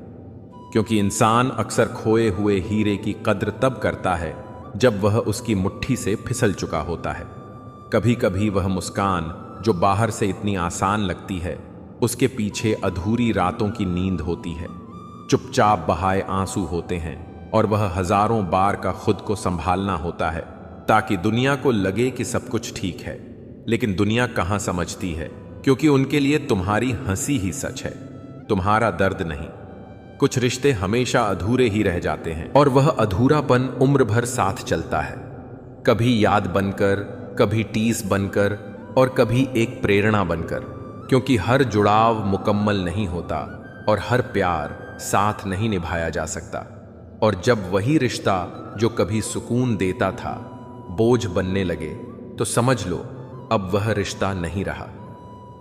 क्योंकि इंसान अक्सर खोए हुए हीरे की कद्र तब करता है जब वह उसकी मुट्ठी से फिसल चुका होता है। कभी कभी वह मुस्कान जो बाहर से इतनी आसान लगती है, उसके पीछे अधूरी रातों की नींद होती है, चुपचाप बहाए आंसू होते हैं, और वह हजारों बार का खुद को संभालना होता है ताकि दुनिया को लगे कि सब कुछ ठीक है। लेकिन दुनिया कहां समझती है, क्योंकि उनके लिए तुम्हारी हंसी ही सच है, तुम्हारा दर्द नहीं। कुछ रिश्ते हमेशा अधूरे ही रह जाते हैं और वह अधूरापन उम्र भर साथ चलता है, कभी याद बनकर, कभी टीस बनकर और कभी एक प्रेरणा बनकर, क्योंकि हर जुड़ाव मुकम्मल नहीं होता और हर प्यार साथ नहीं निभाया जा सकता। और जब वही रिश्ता जो कभी सुकून देता था बोझ बनने लगे तो समझ लो अब वह रिश्ता नहीं रहा।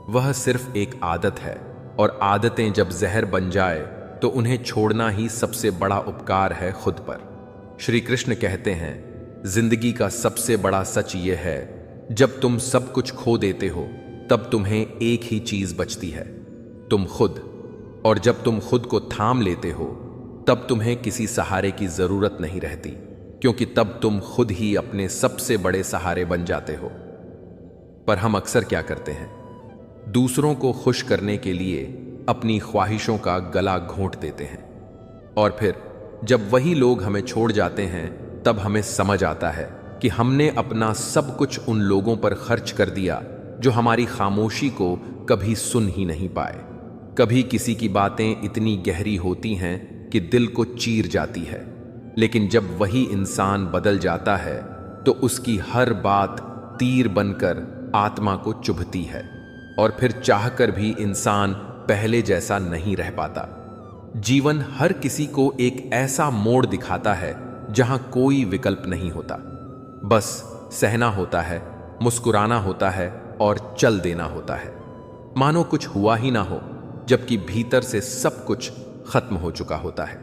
वह सिर्फ एक आदत है और आदतें जब जहर बन जाए तो उन्हें छोड़ना ही सबसे बड़ा उपकार है खुद पर। श्री कृष्ण कहते हैं, जिंदगी का सबसे बड़ा सच ये है, जब तुम सब कुछ खो देते हो तब तुम्हें एक ही चीज बचती है, तुम खुद। और जब तुम खुद को थाम लेते हो तब तुम्हें किसी सहारे की जरूरत नहीं रहती, क्योंकि तब तुम खुद ही अपने सबसे बड़े सहारे बन जाते हो। पर हम अक्सर क्या करते हैं, दूसरों को खुश करने के लिए अपनी ख्वाहिशों का गला घोंट देते हैं, और फिर जब वही लोग हमें छोड़ जाते हैं तब हमें समझ आता है कि हमने अपना सब कुछ उन लोगों पर खर्च कर दिया जो हमारी खामोशी को कभी सुन ही नहीं पाए। कभी किसी की बातें इतनी गहरी होती हैं कि दिल को चीर जाती है, लेकिन जब वही इंसान बदल जाता है तो उसकी हर बात तीर बनकर आत्मा को चुभती है, और फिर चाहकर भी इंसान पहले जैसा नहीं रह पाता। जीवन हर किसी को एक ऐसा मोड़ दिखाता है जहां कोई विकल्प नहीं होता, बस सहना होता है, मुस्कुराना होता है और चल देना होता है, मानो कुछ हुआ ही ना हो, जबकि भीतर से सब कुछ खत्म हो चुका होता है।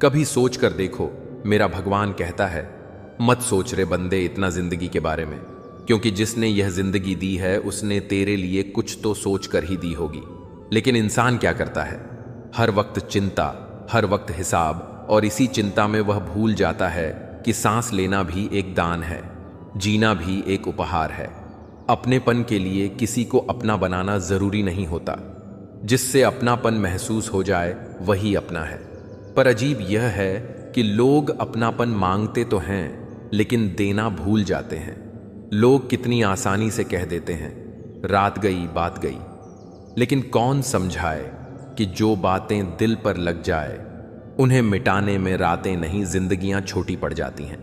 कभी सोच कर देखो, मेरा भगवान कहता है, मत सोच रे बंदे इतना जिंदगी के बारे में, क्योंकि जिसने यह जिंदगी दी है उसने तेरे लिए कुछ तो सोच कर ही दी होगी। लेकिन इंसान क्या करता है, हर वक्त चिंता, हर वक्त हिसाब, और इसी चिंता में वह भूल जाता है कि सांस लेना भी एक दान है, जीना भी एक उपहार है। अपनेपन के लिए किसी को अपना बनाना जरूरी नहीं होता, जिससे अपनापन महसूस हो जाए वही अपना है। पर अजीब यह है कि लोग अपनापन मांगते तो हैं लेकिन देना भूल जाते हैं। लोग कितनी आसानी से कह देते हैं, रात गई बात गई, लेकिन कौन समझाए कि जो बातें दिल पर लग जाए उन्हें मिटाने में रातें नहीं जिंदगियां छोटी पड़ जाती हैं।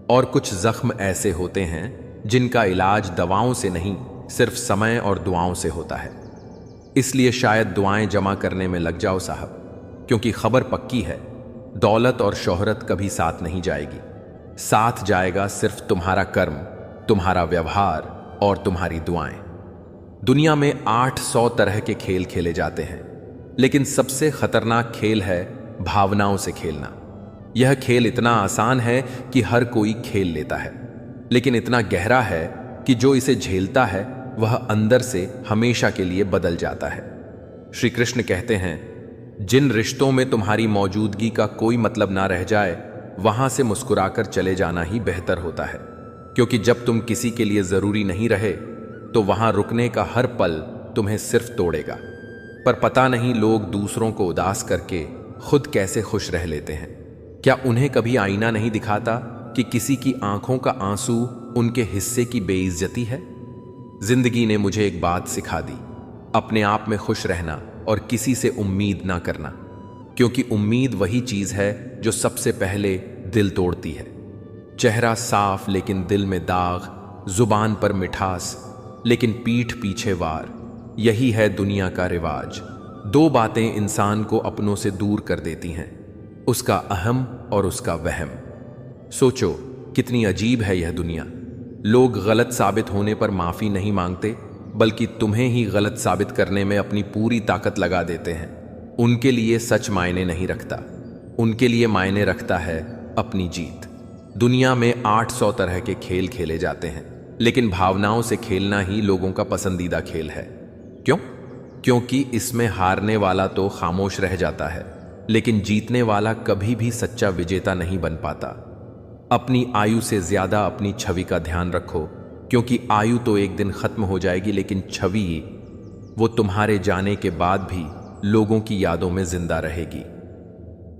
और कुछ जख्म ऐसे होते हैं जिनका इलाज दवाओं से नहीं, सिर्फ समय और दुआओं से होता है। इसलिए शायद दुआएं जमा करने में लग जाओ साहब, क्योंकि खबर पक्की है, दौलत और शोहरत कभी साथ नहीं जाएगी। साथ जाएगा सिर्फ तुम्हारा कर्म, तुम्हारा व्यवहार और तुम्हारी दुआएं। दुनिया में 800 तरह के खेल खेले जाते हैं, लेकिन सबसे खतरनाक खेल है भावनाओं से खेलना। यह खेल इतना आसान है कि हर कोई खेल लेता है, लेकिन इतना गहरा है कि जो इसे झेलता है वह अंदर से हमेशा के लिए बदल जाता है। श्री कृष्ण कहते हैं, जिन रिश्तों में तुम्हारी मौजूदगी का कोई मतलब ना रह जाए, वहां से मुस्कुराकर चले जाना ही बेहतर होता है, क्योंकि जब तुम किसी के लिए जरूरी नहीं रहे तो वहां रुकने का हर पल तुम्हें सिर्फ तोड़ेगा। पर पता नहीं लोग दूसरों को उदास करके खुद कैसे खुश रह लेते हैं। क्या उन्हें कभी आईना नहीं दिखाता कि किसी की आंखों का आंसू उनके हिस्से की बेइज्जती है? जिंदगी ने मुझे एक बात सिखा दी, अपने आप में खुश रहना और किसी से उम्मीद ना करना, क्योंकि उम्मीद वही चीज है जो सबसे पहले दिल तोड़ती है। चेहरा साफ लेकिन दिल में दाग, जुबान पर मिठास लेकिन पीठ पीछे वार, यही है दुनिया का रिवाज। दो बातें इंसान को अपनों से दूर कर देती हैं, उसका अहम और उसका वहम। सोचो कितनी अजीब है यह दुनिया। लोग गलत साबित होने पर माफी नहीं मांगते, बल्कि तुम्हें ही गलत साबित करने में अपनी पूरी ताकत लगा देते हैं। उनके लिए सच मायने नहीं रखता, उनके लिए मायने रखता है अपनी जीत। दुनिया में 800 तरह के खेल खेले जाते हैं, लेकिन भावनाओं से खेलना ही लोगों का पसंदीदा खेल है। क्यों? क्योंकि इसमें हारने वाला तो खामोश रह जाता है, लेकिन जीतने वाला कभी भी सच्चा विजेता नहीं बन पाता। अपनी आयु से ज्यादा अपनी छवि का ध्यान रखो, क्योंकि आयु तो एक दिन खत्म हो जाएगी, लेकिन छवि वो तुम्हारे जाने के बाद भी लोगों की यादों में जिंदा रहेगी।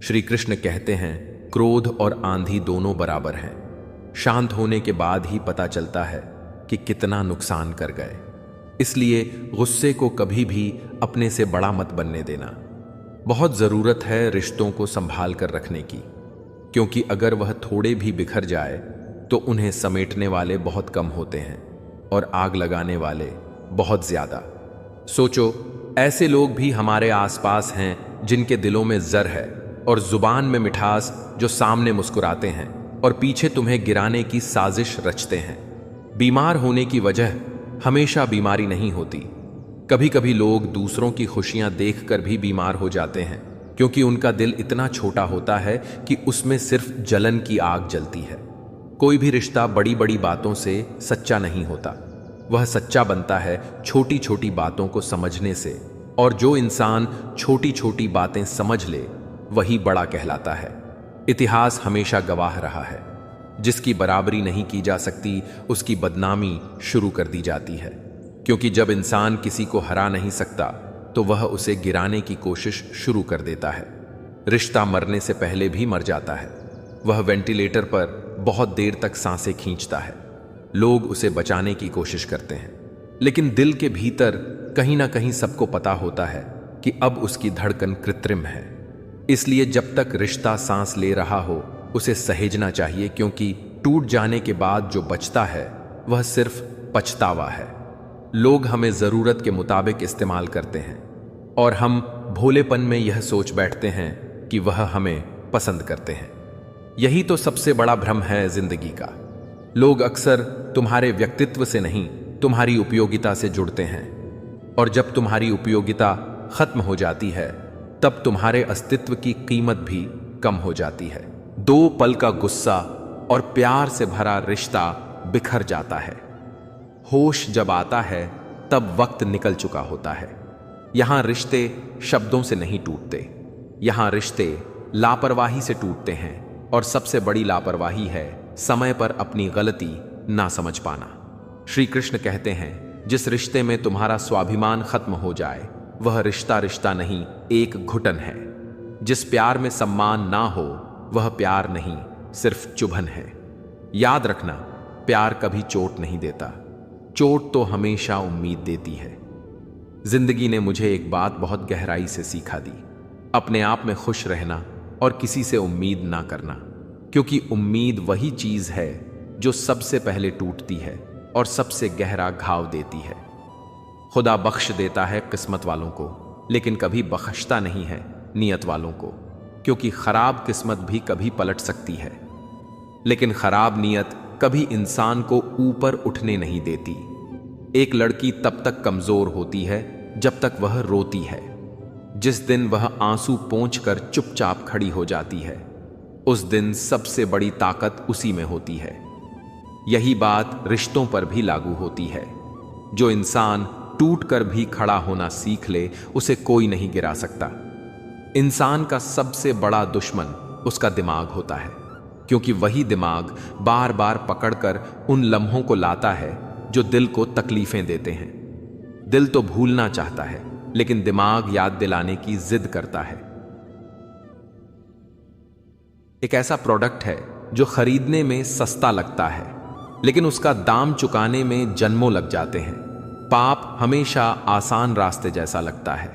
श्री कृष्ण कहते हैं, क्रोध और आंधी दोनों बराबर हैं। शांत होने के बाद ही पता चलता है कि कितना नुकसान कर गए। इसलिए गुस्से को कभी भी अपने से बड़ा मत बनने देना। बहुत ज़रूरत है रिश्तों को संभाल कर रखने की, क्योंकि अगर वह थोड़े भी बिखर जाए तो उन्हें समेटने वाले बहुत कम होते हैं और आग लगाने वाले बहुत ज़्यादा। सोचो, ऐसे लोग भी हमारे आसपास हैं जिनके दिलों में ज़र है और ज़ुबान में मिठास, जो सामने मुस्कुराते हैं और पीछे तुम्हें गिराने की साजिश रचते हैं। बीमार होने की वजह हमेशा बीमारी नहीं होती। कभी कभी लोग दूसरों की खुशियां देखकर भी बीमार हो जाते हैं, क्योंकि उनका दिल इतना छोटा होता है कि उसमें सिर्फ जलन की आग जलती है। कोई भी रिश्ता बड़ी बड़ी बातों से सच्चा नहीं होता, वह सच्चा बनता है छोटी छोटी बातों को समझने से, और जो इंसान छोटी छोटी बातें समझ ले वही बड़ा कहलाता है। इतिहास हमेशा गवाह रहा है, जिसकी बराबरी नहीं की जा सकती उसकी बदनामी शुरू कर दी जाती है, क्योंकि जब इंसान किसी को हरा नहीं सकता तो वह उसे गिराने की कोशिश शुरू कर देता है। रिश्ता मरने से पहले भी मर जाता है। वह वेंटिलेटर पर बहुत देर तक सांसें खींचता है। लोग उसे बचाने की कोशिश करते हैं, लेकिन दिल के भीतर कहीं ना कहीं सबको पता होता है कि अब उसकी धड़कन कृत्रिम है। इसलिए जब तक रिश्ता सांस ले रहा हो उसे सहेजना चाहिए, क्योंकि टूट जाने के बाद जो बचता है वह सिर्फ पछतावा है। लोग हमें ज़रूरत के मुताबिक इस्तेमाल करते हैं और हम भोलेपन में यह सोच बैठते हैं कि वह हमें पसंद करते हैं। यही तो सबसे बड़ा भ्रम है जिंदगी का। लोग अक्सर तुम्हारे व्यक्तित्व से नहीं, तुम्हारी उपयोगिता से जुड़ते हैं, और जब तुम्हारी उपयोगिता खत्म हो जाती है तब तुम्हारे अस्तित्व की कीमत भी कम हो जाती है। 2 पल का गुस्सा और प्यार से भरा रिश्ता बिखर जाता है। होश जब आता है तब वक्त निकल चुका होता है। यहां रिश्ते शब्दों से नहीं टूटते, यहां रिश्ते लापरवाही से टूटते हैं, और सबसे बड़ी लापरवाही है समय पर अपनी गलती ना समझ पाना। श्री कृष्ण कहते हैं, जिस रिश्ते में तुम्हारा स्वाभिमान खत्म हो जाए वह रिश्ता रिश्ता नहीं, एक घुटन है। जिस प्यार में सम्मान ना हो वह प्यार नहीं, सिर्फ चुभन है। याद रखना, प्यार कभी चोट नहीं देता, चोट तो हमेशा उम्मीद देती है। जिंदगी ने मुझे एक बात बहुत गहराई से सिखा दी, अपने आप में खुश रहना और किसी से उम्मीद ना करना, क्योंकि उम्मीद वही चीज है जो सबसे पहले टूटती है और सबसे गहरा घाव देती है। खुदा बख्श देता है किस्मत वालों को, लेकिन कभी बख्शता नहीं है नियत वालों को, क्योंकि खराब किस्मत भी कभी पलट सकती है, लेकिन खराब नियत कभी इंसान को ऊपर उठने नहीं देती। एक लड़की तब तक कमजोर होती है जब तक वह रोती है। जिस दिन वह आंसू पोंछकर चुपचाप खड़ी हो जाती है, उस दिन सबसे बड़ी ताकत उसी में होती है। यही बात रिश्तों पर भी लागू होती है। जो इंसान टूट कर भी खड़ा होना सीख ले, उसे कोई नहीं गिरा सकता। इंसान का सबसे बड़ा दुश्मन उसका दिमाग होता है, क्योंकि वही दिमाग बार बार पकड़कर उन लम्हों को लाता है जो दिल को तकलीफें देते हैं। दिल तो भूलना चाहता है, लेकिन दिमाग याद दिलाने की जिद करता है। एक ऐसा प्रोडक्ट है जो खरीदने में सस्ता लगता है, लेकिन उसका दाम चुकाने में जन्मों लग जाते हैं। पाप हमेशा आसान रास्ते जैसा लगता है,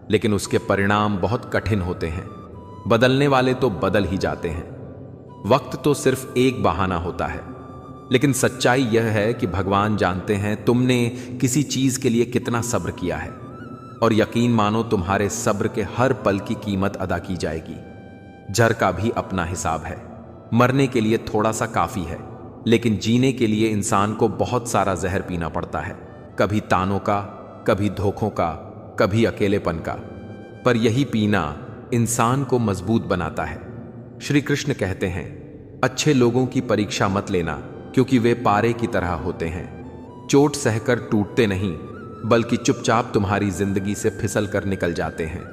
लेकिन उसके परिणाम बहुत कठिन होते हैं। बदलने वाले तो बदल ही जाते हैं। वक्त तो सिर्फ एक बहाना होता है, लेकिन सच्चाई यह है कि भगवान जानते हैं तुमने किसी चीज के लिए कितना सब्र किया है, और यकीन मानो तुम्हारे सब्र के हर पल की कीमत अदा की जाएगी। जहर का भी अपना हिसाब है। मरने के लिए थोड़ा सा काफी है, लेकिन जीने के लिए इंसान को बहुत सारा जहर पीना पड़ता है, कभी तानों का, कभी धोखों का, कभी अकेलेपन का। पर यही पीना इंसान को मजबूत बनाता है। श्री कृष्ण कहते हैं, अच्छे लोगों की परीक्षा मत लेना, क्योंकि वे पारे की तरह होते हैं। चोट सहकर टूटते नहीं, बल्कि चुपचाप तुम्हारी जिंदगी से फिसल कर निकल जाते हैं।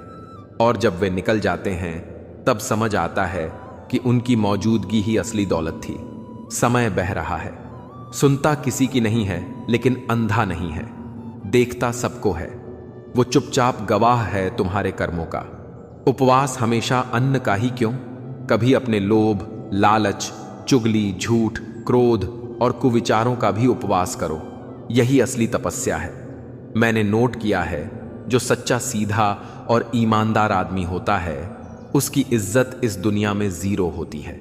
और जब वे निकल जाते हैं तब समझ आता है कि उनकी मौजूदगी ही असली दौलत थी। समय बह रहा है, सुनता किसी की नहीं है, लेकिन अंधा नहीं है, देखता सबको है। वो चुपचाप गवाह है तुम्हारे कर्मों का। उपवास हमेशा अन्न का ही क्यों, कभी अपने लोभ, लालच, चुगली, झूठ, क्रोध और कुविचारों का भी उपवास करो। यही असली तपस्या है। मैंने नोट किया है जो सच्चा, सीधा और ईमानदार आदमी होता है उसकी इज्जत इस दुनिया में जीरो होती है,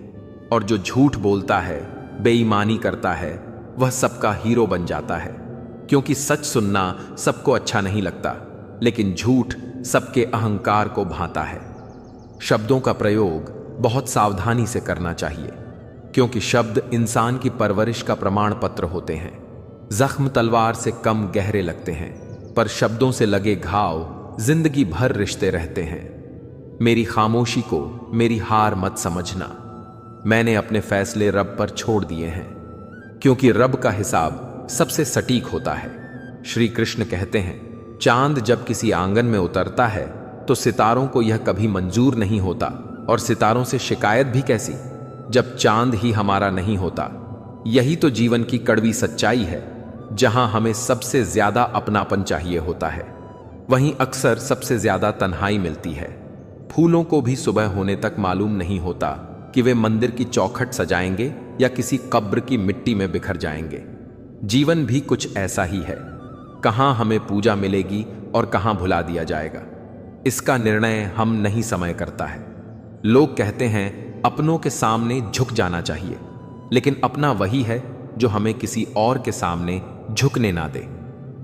और जो झूठ बोलता है, बेईमानी करता है, वह सबका हीरो बन जाता है। क्योंकि सच सुनना सबको अच्छा नहीं लगता, लेकिन झूठ सबके अहंकार को भाता है। शब्दों का प्रयोग बहुत सावधानी से करना चाहिए, क्योंकि शब्द इंसान की परवरिश का प्रमाण पत्र होते हैं। जख्म तलवार से कम गहरे लगते हैं, पर शब्दों से लगे घाव जिंदगी भर रिश्ते रहते हैं। मेरी खामोशी को मेरी हार मत समझना। मैंने अपने फैसले रब पर छोड़ दिए हैं, क्योंकि रब का हिसाब सबसे सटीक होता है। श्री कृष्ण कहते हैं, चांद जब किसी आंगन में उतरता है तो सितारों को यह कभी मंजूर नहीं होता, और सितारों से शिकायत भी कैसी जब चांद ही हमारा नहीं होता। यही तो जीवन की कड़वी सच्चाई है। जहां हमें सबसे ज्यादा अपनापन चाहिए होता है, वहीं अक्सर सबसे ज्यादा तन्हाई मिलती है। फूलों को भी सुबह होने तक मालूम नहीं होता कि वे मंदिर की चौखट सजाएंगे या किसी कब्र की मिट्टी में बिखर जाएंगे। जीवन भी कुछ ऐसा ही है। कहां हमें पूजा मिलेगी और कहां भुला दिया जाएगा, इसका निर्णय हम नहीं समय करता है। लोग कहते हैं अपनों के सामने झुक जाना चाहिए, लेकिन अपना वही है जो हमें किसी और के सामने झुकने ना दे।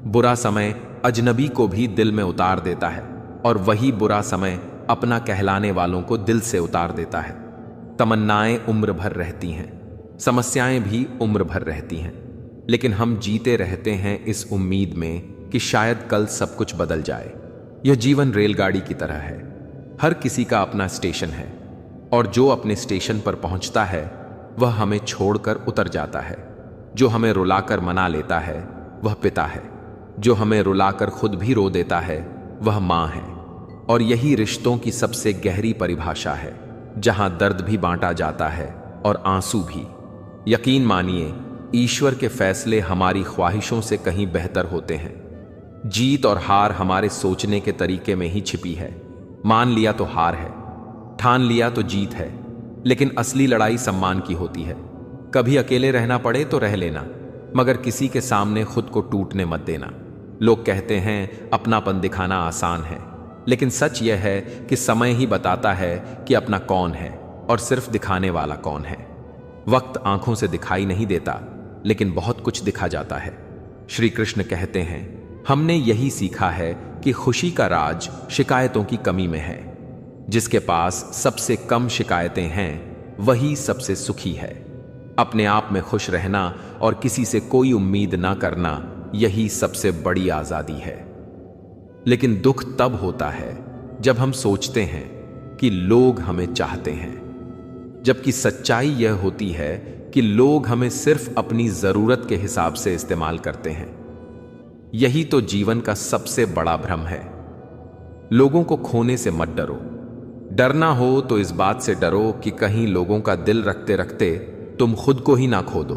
बुरा समय अजनबी को भी दिल में उतार देता है, और वही बुरा समय अपना कहलाने वालों को दिल से उतार देता है। तमन्नाएं उम्र भर रहती हैं, समस्याएं भी उम्र भर रहती हैं, लेकिन हम जीते रहते हैं इस उम्मीद में कि शायद कल सब कुछ बदल जाए। यह जीवन रेलगाड़ी की तरह है। हर किसी का अपना स्टेशन है, और जो अपने स्टेशन पर पहुंचता है वह हमें छोड़कर उतर जाता है। जो हमें रुलाकर मना लेता है वह पिता है, जो हमें रुलाकर खुद भी रो देता है वह माँ है। और यही रिश्तों की सबसे गहरी परिभाषा है, जहां दर्द भी बांटा जाता है और आंसू भी। यकीन मानिए, ईश्वर के फैसले हमारी ख्वाहिशों से कहीं बेहतर होते हैं। जीत और हार हमारे सोचने के तरीके में ही छिपी है। मान लिया तो हार है, ठान लिया तो जीत है, लेकिन असली लड़ाई सम्मान की होती है। कभी अकेले रहना पड़े तो रह लेना, मगर किसी के सामने खुद को टूटने मत देना। लोग कहते हैं अपनापन दिखाना आसान है, लेकिन सच यह है कि समय ही बताता है कि अपना कौन है और सिर्फ दिखाने वाला कौन है। वक्त आंखों से दिखाई नहीं देता, लेकिन बहुत कुछ दिखा जाता है। श्री कृष्ण कहते हैं, हमने यही सीखा है कि खुशी का राज शिकायतों की कमी में है। जिसके पास सबसे कम शिकायतें हैं वही सबसे सुखी है। अपने आप में खुश रहना और किसी से कोई उम्मीद ना करना, यही सबसे बड़ी आजादी है। लेकिन दुख तब होता है जब हम सोचते हैं कि लोग हमें चाहते हैं, जबकि सच्चाई यह होती है कि लोग हमें सिर्फ अपनी जरूरत के हिसाब से इस्तेमाल करते हैं। यही तो जीवन का सबसे बड़ा भ्रम है। लोगों को खोने से मत डरो। डरना हो तो इस बात से डरो कि कहीं लोगों का दिल रखते रखते तुम खुद को ही ना खो दो।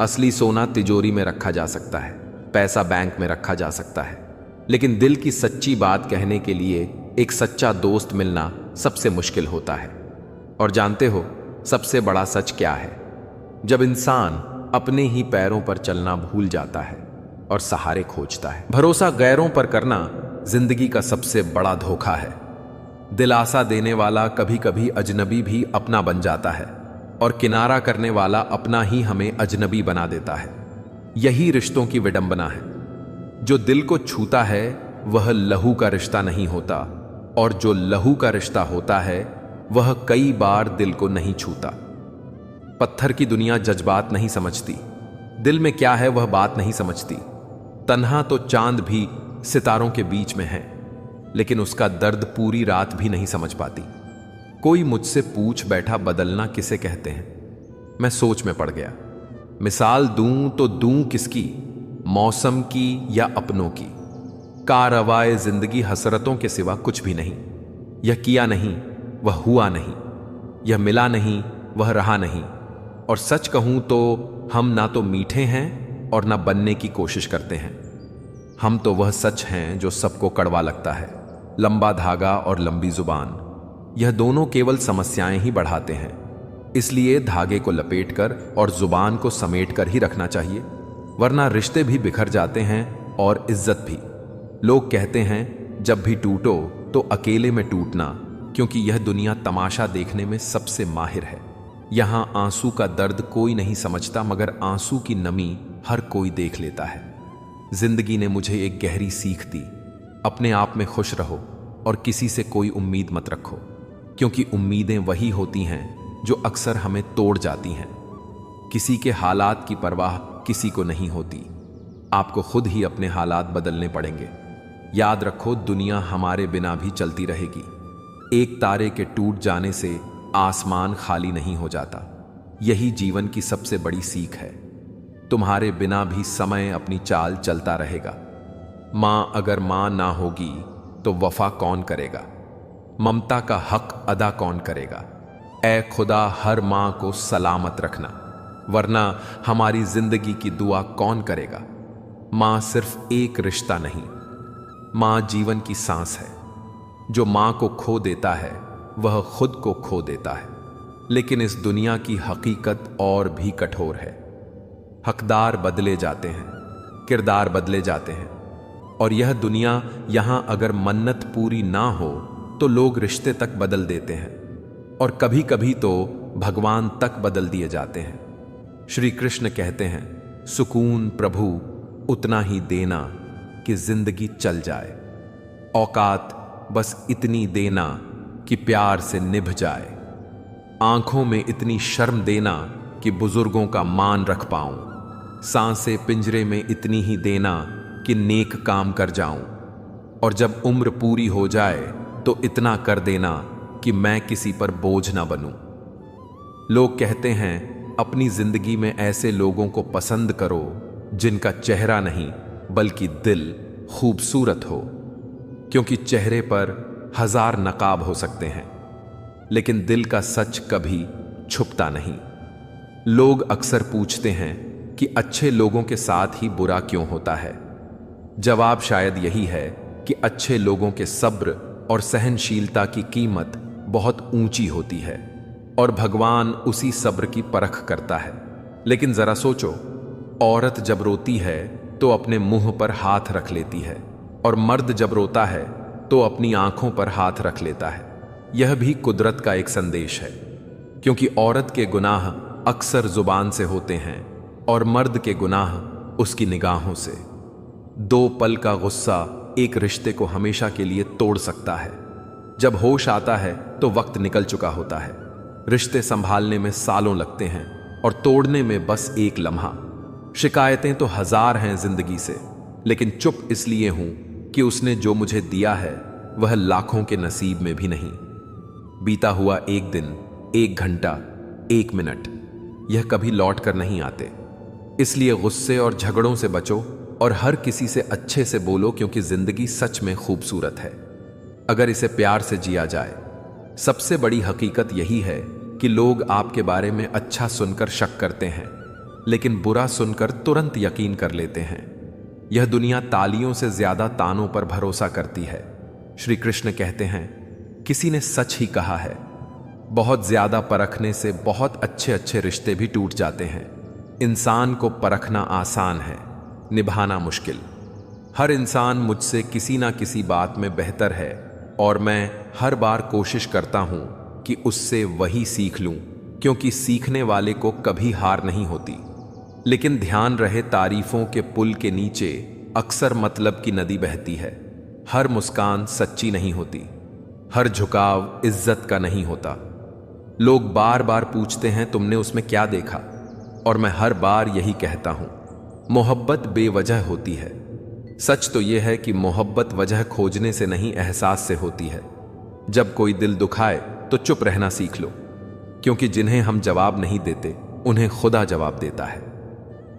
असली सोना तिजोरी में रखा जा सकता है, पैसा बैंक में रखा जा सकता है, लेकिन दिल की सच्ची बात कहने के लिए एक सच्चा दोस्त मिलना सबसे मुश्किल होता है। और जानते हो सबसे बड़ा सच क्या है? जब इंसान अपने ही पैरों पर चलना भूल जाता है और सहारे खोजता है। भरोसा गैरों पर करना जिंदगी का सबसे बड़ा धोखा है। दिलासा देने वाला कभी कभी अजनबी भी अपना बन जाता है, और किनारा करने वाला अपना ही हमें अजनबी बना देता है। यही रिश्तों की विडंबना है। जो दिल को छूता है वह लहू का रिश्ता नहीं होता, और जो लहू का रिश्ता होता है वह कई बार दिल को नहीं छूता। पत्थर की दुनिया जज्बात नहीं समझती, दिल में क्या है वह बात नहीं समझती। तन्हा तो चांद भी सितारों के बीच में है, लेकिन उसका दर्द पूरी रात भी नहीं समझ पाती। कोई मुझसे पूछ बैठा बदलना किसे कहते हैं। मैं सोच में पड़ गया। मिसाल दूं तो दूं किसकी, मौसम की या अपनों की? कारवाए जिंदगी हसरतों के सिवा कुछ भी नहीं। यह किया नहीं वह हुआ नहीं, यह मिला नहीं वह रहा नहीं। और सच कहूं तो हम ना तो मीठे हैं और ना बनने की कोशिश करते हैं। हम तो वह सच हैं जो सबको कड़वा लगता है। लंबा धागा और लंबी जुबान, यह दोनों केवल समस्याएं ही बढ़ाते हैं। इसलिए धागे को लपेटकर और जुबान को समेटकर ही रखना चाहिए, वरना रिश्ते भी बिखर जाते हैं और इज्जत भी। लोग कहते हैं जब भी टूटो तो अकेले में टूटना, क्योंकि यह दुनिया तमाशा देखने में सबसे माहिर है। यहां आंसू का दर्द कोई नहीं समझता, मगर आंसू की नमी हर कोई देख लेता है। जिंदगी ने मुझे एक गहरी सीख दी, अपने आप में खुश रहो और किसी से कोई उम्मीद मत रखो, क्योंकि उम्मीदें वही होती हैं जो अक्सर हमें तोड़ जाती हैं। किसी के हालात की परवाह किसी को नहीं होती, आपको खुद ही अपने हालात बदलने पड़ेंगे। याद रखो, दुनिया हमारे बिना भी चलती रहेगी। एक तारे के टूट जाने से आसमान खाली नहीं हो जाता। यही जीवन की सबसे बड़ी सीख है। तुम्हारे बिना भी समय अपनी चाल चलता रहेगा। मां अगर मां ना होगी तो वफा कौन करेगा? ममता का हक अदा कौन करेगा? ऐ खुदा हर मां को सलामत रखना, वरना हमारी जिंदगी की दुआ कौन करेगा? मां सिर्फ एक रिश्ता नहीं, मां जीवन की सांस है। जो मां को खो देता है वह खुद को खो देता है। लेकिन इस दुनिया की हकीकत और भी कठोर है। हकदार बदले जाते हैं, किरदार बदले जाते हैं, और यह दुनिया यहां अगर मन्नत पूरी ना हो तो लोग रिश्ते तक बदल देते हैं, और कभी कभी तो भगवान तक बदल दिए जाते हैं। श्री कृष्ण कहते हैं, सुकून प्रभु उतना ही देना कि जिंदगी चल जाए। औकात बस इतनी देना कि प्यार से निभ जाए। आंखों में इतनी शर्म देना कि बुजुर्गों का मान रख पाऊं। सांसें पिंजरे में इतनी ही देना कि नेक काम कर जाऊं। और जब उम्र पूरी हो जाए तो इतना कर देना कि मैं किसी पर बोझ ना बनूं। लोग कहते हैं, अपनी जिंदगी में ऐसे लोगों को पसंद करो जिनका चेहरा नहीं बल्कि दिल खूबसूरत हो, क्योंकि चेहरे पर हजार नकाब हो सकते हैं, लेकिन दिल का सच कभी छुपता नहीं। लोग अक्सर पूछते हैं कि अच्छे लोगों के साथ ही बुरा क्यों होता है। जवाब शायद यही है कि अच्छे लोगों के सब्र और सहनशीलता की कीमत बहुत ऊंची होती है, और भगवान उसी सब्र की परख करता है। लेकिन जरा सोचो, औरत जब रोती है तो अपने मुंह पर हाथ रख लेती है, और मर्द जब रोता है तो अपनी आंखों पर हाथ रख लेता है। यह भी कुदरत का एक संदेश है, क्योंकि औरत के गुनाह अक्सर जुबान से होते हैं और मर्द के गुनाह उसकी निगाहों से। 2 पल का गुस्सा एक रिश्ते को हमेशा के लिए तोड़ सकता है। जब होश आता है तो वक्त निकल चुका होता है। रिश्ते संभालने में सालों लगते हैं और तोड़ने में बस एक लम्हा। शिकायतें तो हजार हैं जिंदगी से, लेकिन चुप इसलिए हूं कि उसने जो मुझे दिया है वह लाखों के नसीब में भी नहीं। बीता हुआ एक दिन, 1 घंटा, 1 मिनट, यह कभी लौट कर नहीं आते। इसलिए गुस्से और झगड़ों से बचो और हर किसी से अच्छे से बोलो, क्योंकि जिंदगी सच में खूबसूरत है अगर इसे प्यार से जिया जाए। सबसे बड़ी हकीकत यही है कि लोग आपके बारे में अच्छा सुनकर शक करते हैं, लेकिन बुरा सुनकर तुरंत यकीन कर लेते हैं। यह दुनिया तालियों से ज्यादा तानों पर भरोसा करती है। श्री कृष्ण कहते हैं, किसी ने सच ही कहा है, बहुत ज्यादा परखने से बहुत अच्छे अच्छे रिश्ते भी टूट जाते हैं। इंसान को परखना आसान है, निभाना मुश्किल। हर इंसान मुझसे किसी ना किसी बात में बेहतर है, और मैं हर बार कोशिश करता हूं कि उससे वही सीख लूं, क्योंकि सीखने वाले को कभी हार नहीं होती। लेकिन ध्यान रहे, तारीफों के पुल के नीचे अक्सर मतलब की नदी बहती है। हर मुस्कान सच्ची नहीं होती, हर झुकाव इज्जत का नहीं होता। लोग बार बार पूछते हैं, तुमने उसमें क्या देखा? और मैं हर बार यही कहता हूं, मोहब्बत बेवजह होती है। सच तो यह है कि मोहब्बत वजह खोजने से नहीं, एहसास से होती है। जब कोई दिल दुखाए तो चुप रहना सीख लो, क्योंकि जिन्हें हम जवाब नहीं देते उन्हें खुदा जवाब देता है,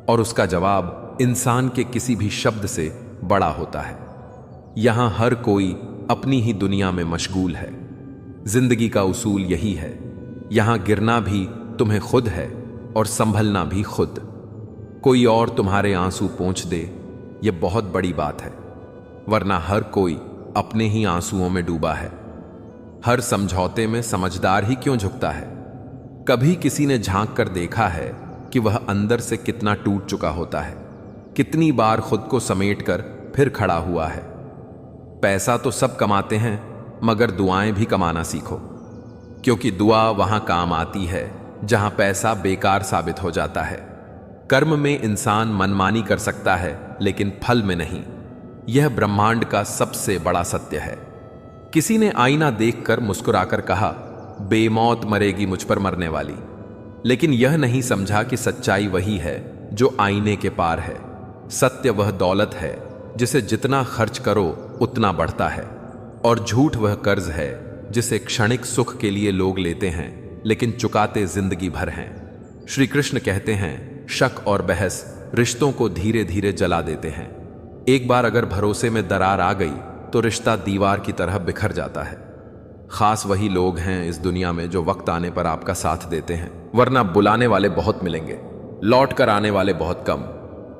और उसका जवाब इंसान के किसी भी शब्द से बड़ा होता है। यहां हर कोई अपनी ही दुनिया में मशगूल है। जिंदगी का उसूल यही है, यहां गिरना भी तुम्हें खुद है और संभलना भी खुद। कोई और तुम्हारे आंसू पोंछ दे, यह बहुत बड़ी बात है, वरना हर कोई अपने ही आंसुओं में डूबा है। हर समझौते में समझदार ही क्यों झुकता है? कभी किसी ने झांक कर देखा है कि वह अंदर से कितना टूट चुका होता है, कितनी बार खुद को समेटकर फिर खड़ा हुआ है। पैसा तो सब कमाते हैं, मगर दुआएं भी कमाना सीखो, क्योंकि दुआ वहां काम आती है जहां पैसा बेकार साबित हो जाता है। कर्म में इंसान मनमानी कर सकता है, लेकिन फल में नहीं। यह ब्रह्मांड का सबसे बड़ा सत्य है। किसी ने आईना देखकर मुस्कुराकर कहा, बेमौत मरेगी मुझ पर मरने वाली, लेकिन यह नहीं समझा कि सच्चाई वही है जो आईने के पार है। सत्य वह दौलत है जिसे जितना खर्च करो उतना बढ़ता है, और झूठ वह कर्ज है जिसे क्षणिक सुख के लिए लोग लेते हैं लेकिन चुकाते जिंदगी भर हैं। श्री कृष्ण कहते हैं, शक और बहस रिश्तों को धीरे धीरे जला देते हैं। एक बार अगर भरोसे में दरार आ गई तो रिश्ता दीवार की तरह बिखर जाता है। खास वही लोग हैं इस दुनिया में जो वक्त आने पर आपका साथ देते हैं, वरना बुलाने वाले बहुत मिलेंगे, लौट कर आने वाले बहुत कम।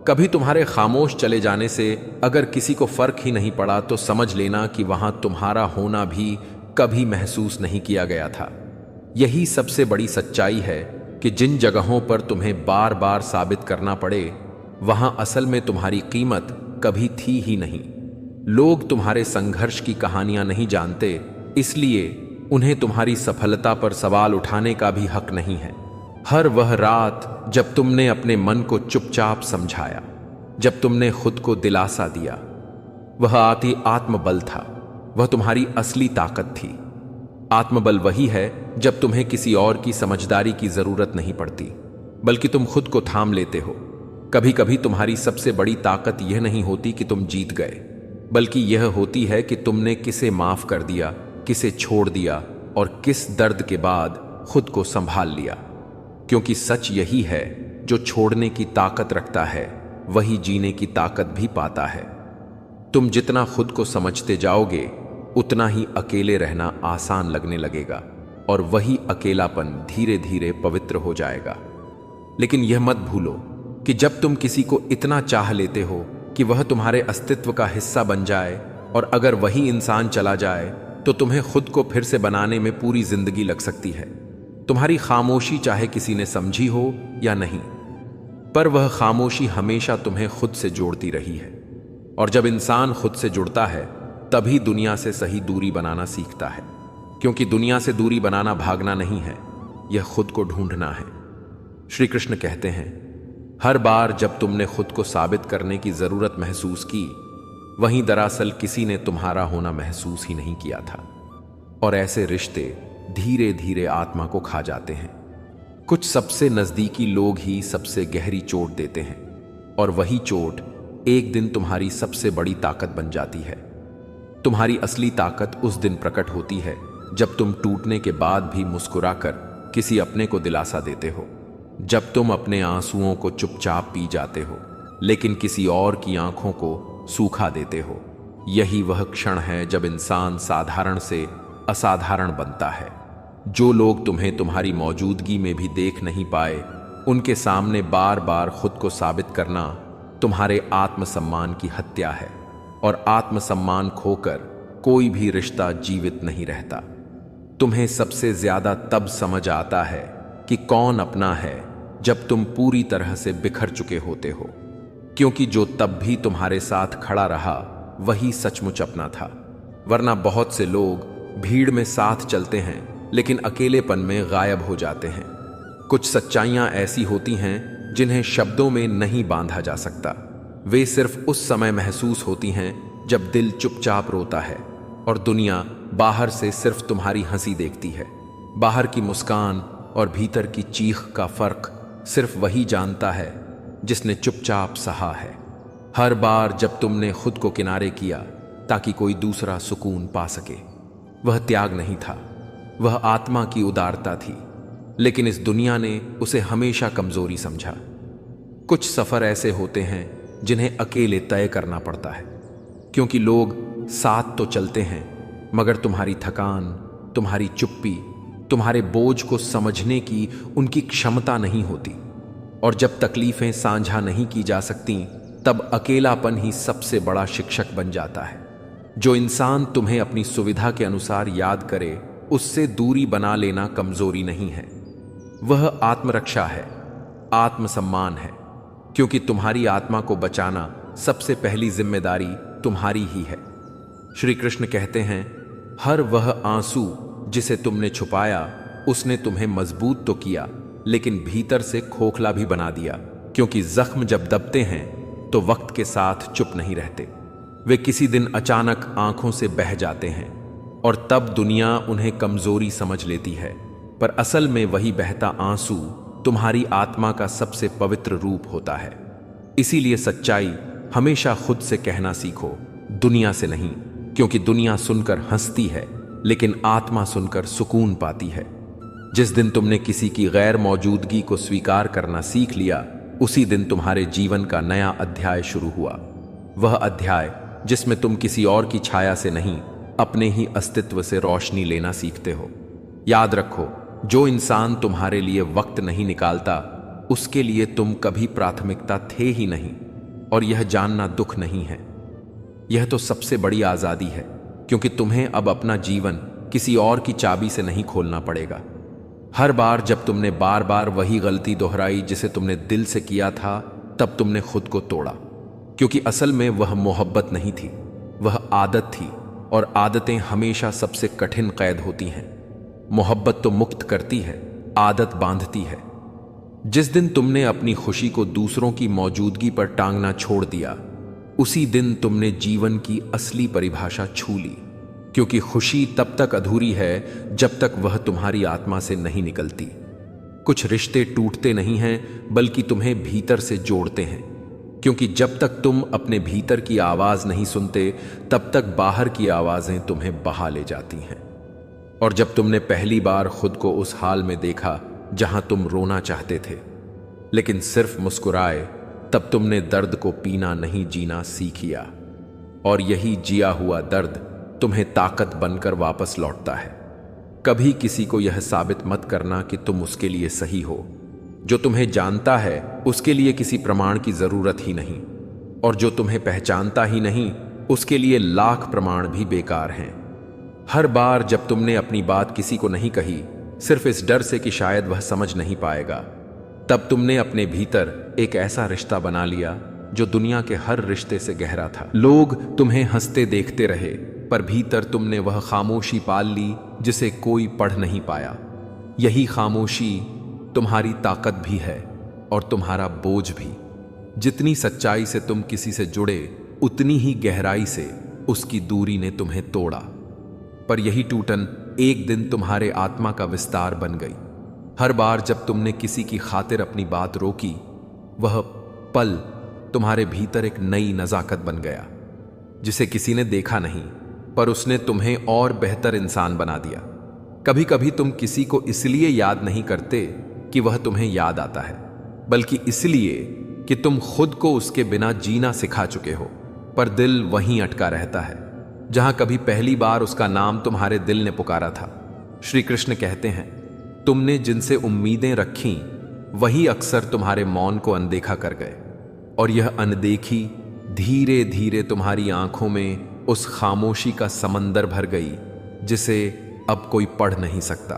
कभी तुम्हारे खामोश चले जाने से अगर किसी को फर्क ही नहीं पड़ा तो समझ लेना कि वहां तुम्हारा होना भी कभी महसूस नहीं किया गया था। यही सबसे बड़ी सच्चाई है कि जिन जगहों पर तुम्हें बार बार साबित करना पड़े, वहां असल में तुम्हारी कीमत कभी थी ही नहीं। लोग तुम्हारे संघर्ष की कहानियां नहीं जानते, इसलिए उन्हें तुम्हारी सफलता पर सवाल उठाने का भी हक नहीं है। हर वह रात जब तुमने अपने मन को चुपचाप समझाया, जब तुमने खुद को दिलासा दिया, वह आती आत्मबल था। वह तुम्हारी असली ताकत थी। आत्मबल वही है जब तुम्हें किसी और की समझदारी की जरूरत नहीं पड़ती, बल्कि तुम खुद को थाम लेते हो। कभी कभी तुम्हारी सबसे बड़ी ताकत यह नहीं होती कि तुम जीत गए, बल्कि यह होती है कि तुमने किसे माफ कर दिया, किसे छोड़ दिया, और किस दर्द के बाद खुद को संभाल लिया। क्योंकि सच यही है, जो छोड़ने की ताकत रखता है वही जीने की ताकत भी पाता है। तुम जितना खुद को समझते जाओगे उतना ही अकेले रहना आसान लगने लगेगा, और वही अकेलापन धीरे धीरे पवित्र हो जाएगा। लेकिन यह मत भूलो कि जब तुम किसी को इतना चाह लेते हो कि वह तुम्हारे अस्तित्व का हिस्सा बन जाए, और अगर वही इंसान चला जाए तो तुम्हें खुद को फिर से बनाने में पूरी जिंदगी लग सकती है। तुम्हारी खामोशी चाहे किसी ने समझी हो या नहीं, पर वह खामोशी हमेशा तुम्हें खुद से जोड़ती रही है। और जब इंसान खुद से जुड़ता है तभी दुनिया से सही दूरी बनाना सीखता है, क्योंकि दुनिया से दूरी बनाना भागना नहीं है, यह खुद को ढूंढना है। श्री कृष्ण कहते हैं, हर बार जब तुमने खुद को साबित करने की जरूरत महसूस की, वहीं दरअसल किसी ने तुम्हारा होना महसूस ही नहीं किया था। और ऐसे रिश्ते धीरे धीरे आत्मा को खा जाते हैं। कुछ सबसे नजदीकी लोग ही सबसे गहरी चोट देते हैं, और वही चोट एक दिन तुम्हारी सबसे बड़ी ताकत बन जाती है। तुम्हारी असली ताकत उस दिन प्रकट होती है जब तुम टूटने के बाद भी मुस्कुराकर किसी अपने को दिलासा देते हो, जब तुम अपने आंसुओं को चुपचाप पी जाते हो लेकिन किसी और की आंखों को सूखा देते हो। यही वह क्षण है जब इंसान साधारण से असाधारण बनता है। जो लोग तुम्हें तुम्हारी मौजूदगी में भी देख नहीं पाए, उनके सामने बार बार खुद को साबित करना तुम्हारे आत्मसम्मान की हत्या है, और आत्मसम्मान खोकर कोई भी रिश्ता जीवित नहीं रहता। तुम्हें सबसे ज्यादा तब समझ आता है कि कौन अपना है जब तुम पूरी तरह से बिखर चुके होते हो, क्योंकि जो तब भी तुम्हारे साथ खड़ा रहा वही सचमुच अपना था। वरना बहुत से लोग भीड़ में साथ चलते हैं लेकिन अकेलेपन में गायब हो जाते हैं। कुछ सच्चाइयां ऐसी होती हैं जिन्हें शब्दों में नहीं बांधा जा सकता। वे सिर्फ उस समय महसूस होती हैं जब दिल चुपचाप रोता है और दुनिया बाहर से सिर्फ तुम्हारी हंसी देखती है। बाहर की मुस्कान और भीतर की चीख का फर्क सिर्फ वही जानता है जिसने चुपचाप सहा है। हर बार जब तुमने खुद को किनारे किया ताकि कोई दूसरा सुकून पा सके, वह त्याग नहीं था, वह आत्मा की उदारता थी। लेकिन इस दुनिया ने उसे हमेशा कमजोरी समझा। कुछ सफर ऐसे होते हैं जिन्हें अकेले तय करना पड़ता है, क्योंकि लोग साथ तो चलते हैं मगर तुम्हारी थकान, तुम्हारी चुप्पी, तुम्हारे बोझ को समझने की उनकी क्षमता नहीं होती। और जब तकलीफें साझा नहीं की जा सकती, तब अकेलापन ही सबसे बड़ा शिक्षक बन जाता है। जो इंसान तुम्हें अपनी सुविधा के अनुसार याद करे, उससे दूरी बना लेना कमजोरी नहीं है, वह आत्मरक्षा है, आत्मसम्मान है। क्योंकि तुम्हारी आत्मा को बचाना सबसे पहली जिम्मेदारी तुम्हारी ही है। श्री कृष्ण कहते हैं, हर वह आंसू जिसे तुमने छुपाया उसने तुम्हें मजबूत तो किया, लेकिन भीतर से खोखला भी बना दिया। क्योंकि जख्म जब दबते हैं तो वक्त के साथ चुप नहीं रहते, वे किसी दिन अचानक आंखों से बह जाते हैं और तब दुनिया उन्हें कमजोरी समझ लेती है, पर असल में वही बहता आंसू तुम्हारी आत्मा का सबसे पवित्र रूप होता है। इसीलिए सच्चाई हमेशा खुद से कहना सीखो, दुनिया से नहीं, क्योंकि दुनिया सुनकर हंसती है लेकिन आत्मा सुनकर सुकून पाती है। जिस दिन तुमने किसी की गैर मौजूदगी को स्वीकार करना सीख लिया, उसी दिन तुम्हारे जीवन का नया अध्याय शुरू हुआ। वह अध्याय जिसमें तुम किसी और की छाया से नहीं, अपने ही अस्तित्व से रोशनी लेना सीखते हो। याद रखो, जो इंसान तुम्हारे लिए वक्त नहीं निकालता, उसके लिए तुम कभी प्राथमिकता थे ही नहीं। और यह जानना दुख नहीं है, यह तो सबसे बड़ी आज़ादी है, क्योंकि तुम्हें अब अपना जीवन किसी और की चाबी से नहीं खोलना पड़ेगा। हर बार जब तुमने बार बार वही गलती दोहराई जिसे तुमने दिल से किया था, तब तुमने खुद को तोड़ा, क्योंकि असल में वह मोहब्बत नहीं थी, वह आदत थी, और आदतें हमेशा सबसे कठिन कैद होती हैं। मोहब्बत तो मुक्त करती है, आदत बांधती है। जिस दिन तुमने अपनी खुशी को दूसरों की मौजूदगी पर टांगना छोड़ दिया, उसी दिन तुमने जीवन की असली परिभाषा छू ली, क्योंकि खुशी तब तक अधूरी है जब तक वह तुम्हारी आत्मा से नहीं निकलती। कुछ रिश्ते टूटते नहीं हैं, बल्कि तुम्हें भीतर से जोड़ते हैं, क्योंकि जब तक तुम अपने भीतर की आवाज नहीं सुनते, तब तक बाहर की आवाजें तुम्हें बहा ले जाती हैं। और जब तुमने पहली बार खुद को उस हाल में देखा जहां तुम रोना चाहते थे लेकिन सिर्फ मुस्कुराए, तब तुमने दर्द को पीना नहीं जीना सीख लिया। और यही जिया हुआ दर्द तुम्हें ताकत बनकर वापस लौटता है। कभी किसी को यह साबित मत करना कि तुम उसके लिए सही हो। जो तुम्हें जानता है उसके लिए किसी प्रमाण की जरूरत ही नहीं, और जो तुम्हें पहचानता ही नहीं उसके लिए लाख प्रमाण भी बेकार हैं। हर बार जब तुमने अपनी बात किसी को नहीं कही, सिर्फ इस डर से कि शायद वह समझ नहीं पाएगा, तब तुमने अपने भीतर एक ऐसा रिश्ता बना लिया जो दुनिया के हर रिश्ते से गहरा था। लोग तुम्हें हंसते देखते रहे, पर भीतर तुमने वह खामोशी पाल ली जिसे कोई पढ़ नहीं पाया। यही खामोशी तुम्हारी ताकत भी है और तुम्हारा बोझ भी। जितनी सच्चाई से तुम किसी से जुड़े, उतनी ही गहराई से उसकी दूरी ने तुम्हें तोड़ा। पर यही टूटन एक दिन तुम्हारे आत्मा का विस्तार बन गई। हर बार जब तुमने किसी की खातिर अपनी बात रोकी, वह पल तुम्हारे भीतर एक नई नजाकत बन गया, जिसे किसी ने देखा नहीं, पर उसने तुम्हें और बेहतर इंसान बना दिया। कभी कभी तुम किसी को इसलिए याद नहीं करते कि वह तुम्हें याद आता है, बल्कि इसलिए कि तुम खुद को उसके बिना जीना सिखा चुके हो। पर दिल वहीं अटका रहता है जहां कभी पहली बार उसका नाम तुम्हारे दिल ने पुकारा था। श्री कृष्ण कहते हैं, तुमने जिनसे उम्मीदें रखीं वही अक्सर तुम्हारे मौन को अनदेखा कर गए, और यह अनदेखी धीरे धीरे तुम्हारी आंखों में उस खामोशी का समंदर भर गई जिसे अब कोई पढ़ नहीं सकता।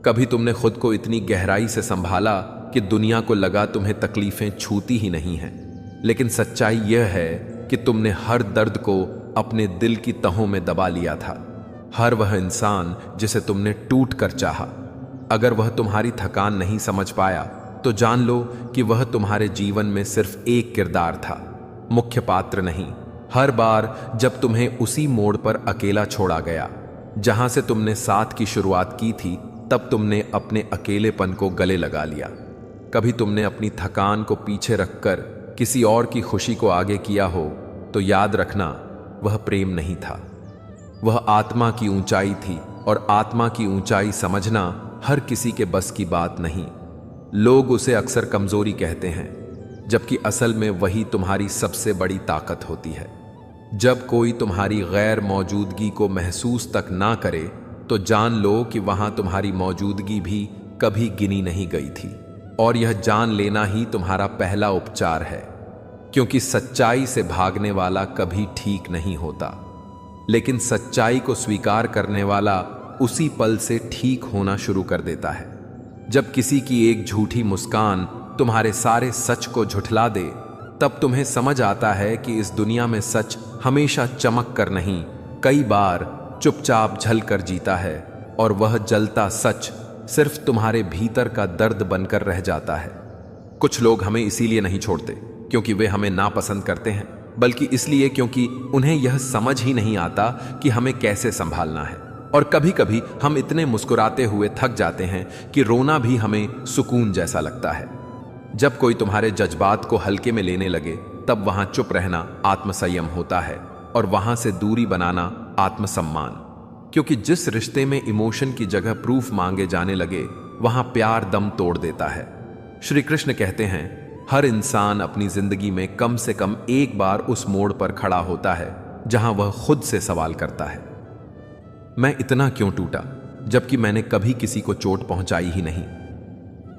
कभी तुमने खुद को इतनी गहराई से संभाला कि दुनिया को लगा तुम्हें तकलीफें छूती ही नहीं हैं, लेकिन सच्चाई यह है कि तुमने हर दर्द को अपने दिल की तहों में दबा लिया था। हर वह इंसान जिसे तुमने टूट कर चाहा, अगर वह तुम्हारी थकान नहीं समझ पाया, तो जान लो कि वह तुम्हारे जीवन में सिर्फ एक किरदार था, मुख्य पात्र नहीं। हर बार जब तुम्हें उसी मोड़ पर अकेला छोड़ा गया जहां से तुमने साथ की शुरुआत की थी, तब तुमने अपने अकेलेपन को गले लगा लिया। कभी तुमने अपनी थकान को पीछे रखकर किसी और की खुशी को आगे किया हो, तो याद रखना वह प्रेम नहीं था, वह आत्मा की ऊंचाई थी, और आत्मा की ऊंचाई समझना हर किसी के बस की बात नहीं। लोग उसे अक्सर कमजोरी कहते हैं, जबकि असल में वही तुम्हारी सबसे बड़ी ताकत होती है। जब कोई तुम्हारी गैर मौजूदगी को महसूस तक ना करे, तो जान लो कि वहां तुम्हारी मौजूदगी भी कभी गिनी नहीं गई थी, और यह जान लेना ही तुम्हारा पहला उपचार है। क्योंकि सच्चाई से भागने वाला कभी ठीक नहीं होता, लेकिन सच्चाई को स्वीकार करने वाला उसी पल से ठीक होना शुरू कर देता है। जब किसी की एक झूठी मुस्कान तुम्हारे सारे सच को झुठला दे, तब तुम्हें समझ आता है कि इस दुनिया में सच हमेशा चमक कर नहीं, कई बार चुपचाप झल कर जीता है और वह जलता सच सिर्फ तुम्हारे भीतर का दर्द बनकर रह जाता है। कुछ लोग हमें इसीलिए नहीं छोड़ते क्योंकि वे हमें नापसंद करते हैं, बल्कि इसलिए क्योंकि उन्हें यह समझ ही नहीं आता कि हमें कैसे संभालना है। और कभी कभी हम इतने मुस्कुराते हुए थक जाते हैं कि रोना भी हमें सुकून जैसा लगता है। जब कोई तुम्हारे जज्बात को हल्के में लेने लगे तब वहां चुप रहना आत्मसंयम होता है और वहां से दूरी बनाना आत्मसम्मान। क्योंकि जिस रिश्ते में इमोशन की जगह प्रूफ मांगे जाने लगे वहां प्यार दम तोड़ देता है। श्री कृष्ण कहते हैं, हर इंसान अपनी जिंदगी में कम से कम एक बार उस मोड़ पर खड़ा होता है जहां वह खुद से सवाल करता है, मैं इतना क्यों टूटा जबकि मैंने कभी किसी को चोट पहुंचाई ही नहीं।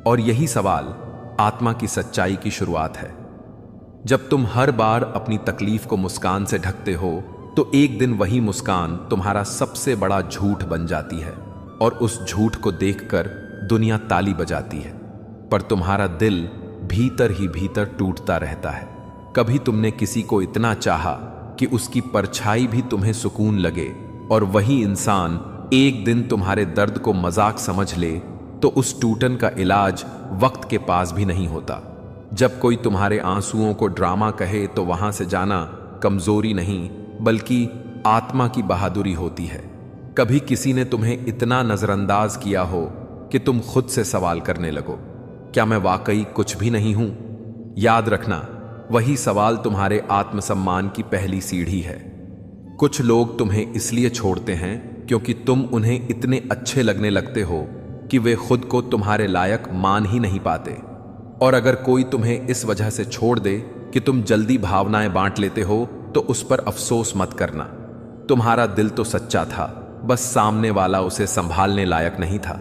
और यही सवाल आत्मा की सच्चाई की शुरुआत है। जब तुम हर बार अपनी तकलीफ को मुस्कान से ढकते हो तो एक दिन वही मुस्कान तुम्हारा सबसे बड़ा झूठ बन जाती है और उस झूठ को देखकर दुनिया ताली बजाती है, पर तुम्हारा दिल भीतर ही भीतर टूटता रहता है। कभी तुमने किसी को इतना चाहा कि उसकी परछाई भी तुम्हें सुकून लगे और वही इंसान एक दिन तुम्हारे दर्द को मजाक समझ ले तो उस टूटन का इलाज वक्त के पास भी नहीं होता। जब कोई तुम्हारे आंसुओं को ड्रामा कहे तो वहां से जाना कमजोरी नहीं बल्कि आत्मा की बहादुरी होती है। कभी किसी ने तुम्हें इतना नजरअंदाज किया हो कि तुम खुद से सवाल करने लगो, क्या मैं वाकई कुछ भी नहीं हूं? याद रखना, वही सवाल तुम्हारे आत्मसम्मान की पहली सीढ़ी है। कुछ लोग तुम्हें इसलिए छोड़ते हैं क्योंकि तुम उन्हें इतने अच्छे लगने लगते हो कि वे खुद को तुम्हारे लायक मान ही नहीं पाते। और अगर कोई तुम्हें इस वजह से छोड़ दे कि तुम जल्दी भावनाएं बांट लेते हो तो उस पर अफसोस मत करना। तुम्हारा दिल तो सच्चा था, बस सामने वाला उसे संभालने लायक नहीं था।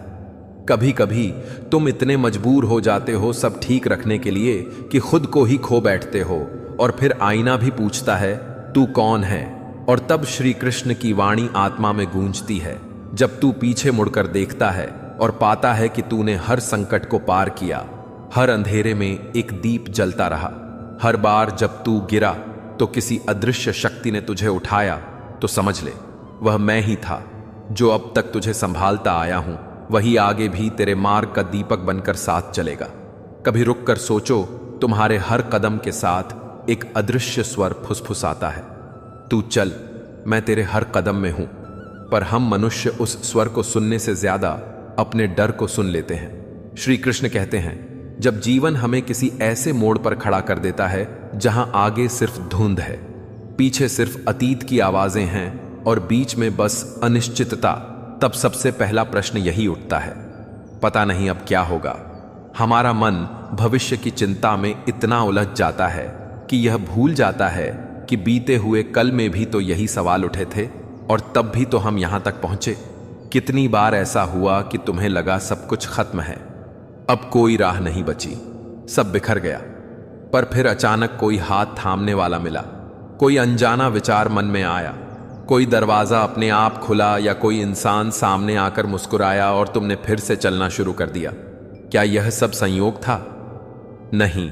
कभी कभी तुम इतने मजबूर हो जाते हो सब ठीक रखने के लिए कि खुद को ही खो बैठते हो और फिर आईना भी पूछता है तू कौन है। और तब श्री कृष्ण की वाणी आत्मा में गूंजती है। जब तू पीछे मुड़कर देखता है और पाता है कि तूने हर संकट को पार किया, हर अंधेरे में एक दीप जलता रहा, हर बार जब तू गिरा तो किसी अदृश्य शक्ति ने तुझे उठाया, तो समझ ले वह मैं ही था जो अब तक तुझे संभालता आया हूं। वही आगे भी तेरे मार्ग का दीपक बनकर साथ चलेगा। कभी रुक कर सोचो, तुम्हारे हर कदम के साथ एक अदृश्य स्वर फुसफुसाता है, तू चल, मैं तेरे हर कदम में हूं। पर हम मनुष्य उस स्वर को सुनने से ज्यादा अपने डर को सुन लेते हैं। श्री कृष्ण कहते हैं, जब जीवन हमें किसी ऐसे मोड़ पर खड़ा कर देता है जहां आगे सिर्फ धुंध है, पीछे सिर्फ अतीत की आवाजें हैं और बीच में बस अनिश्चितता, तब सबसे पहला प्रश्न यही उठता है, पता नहीं अब क्या होगा। हमारा मन भविष्य की चिंता में इतना उलझ जाता है कि यह भूल जाता है कि बीते हुए कल में भी तो यही सवाल उठे थे और तब भी तो हम यहां तक पहुंचे। कितनी बार ऐसा हुआ कि तुम्हें लगा सब कुछ खत्म है, अब कोई राह नहीं बची, सब बिखर गया, पर फिर अचानक कोई हाथ थामने वाला मिला, कोई अनजाना विचार मन में आया, कोई दरवाजा अपने आप खुला या कोई इंसान सामने आकर मुस्कुराया और तुमने फिर से चलना शुरू कर दिया। क्या यह सब संयोग था? नहीं,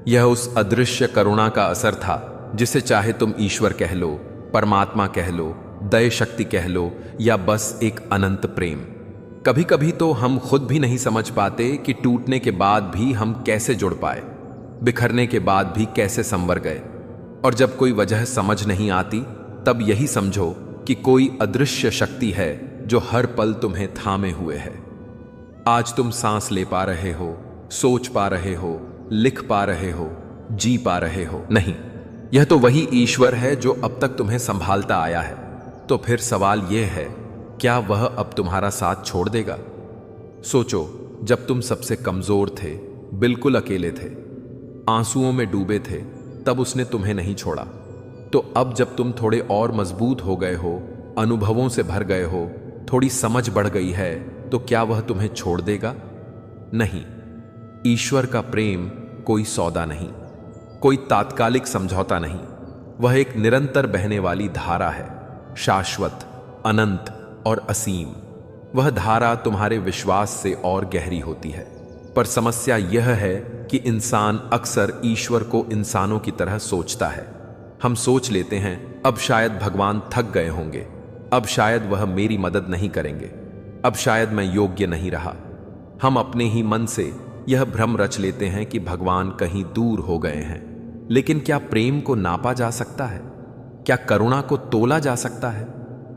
यह उस अदृश्य करुणा का असर था जिसे चाहे तुम ईश्वर कह लो, परमात्मा कह लो, दया शक्ति कह लो या बस एक अनंत प्रेम। कभी कभी तो हम खुद भी नहीं समझ पाते कि टूटने के बाद भी हम कैसे जुड़ पाए, बिखरने के बाद भी कैसे संवर गए। और जब कोई वजह समझ नहीं आती तब यही समझो कि कोई अदृश्य शक्ति है जो हर पल तुम्हें थामे हुए है। आज तुम सांस ले पा रहे हो, सोच पा रहे हो, लिख पा रहे हो, जी पा रहे हो, नहीं, यह तो वही ईश्वर है जो अब तक तुम्हें संभालता आया है। तो फिर सवाल यह है, क्या वह अब तुम्हारा साथ छोड़ देगा? सोचो, जब तुम सबसे कमजोर थे, बिल्कुल अकेले थे, आंसुओं में डूबे थे, तब उसने तुम्हें नहीं छोड़ा। तो अब जब तुम थोड़े और मजबूत हो गए हो, अनुभवों से भर गए हो, थोड़ी समझ बढ़ गई है, तो क्या वह तुम्हें छोड़ देगा? नहीं। ईश्वर का प्रेम कोई सौदा नहीं, कोई तात्कालिक समझौता नहीं, वह एक निरंतर बहने वाली धारा है, शाश्वत, अनंत और असीम। वह धारा तुम्हारे विश्वास से और गहरी होती है। पर समस्या यह है कि इंसान अक्सर ईश्वर को इंसानों की तरह सोचता है। हम सोच लेते हैं अब शायद भगवान थक गए होंगे, अब शायद वह मेरी मदद नहीं करेंगे, अब शायद मैं योग्य नहीं रहा। हम अपने ही मन से यह भ्रम रच लेते हैं कि भगवान कहीं दूर हो गए हैं। लेकिन क्या प्रेम को नापा जा सकता है? क्या करुणा को तोला जा सकता है?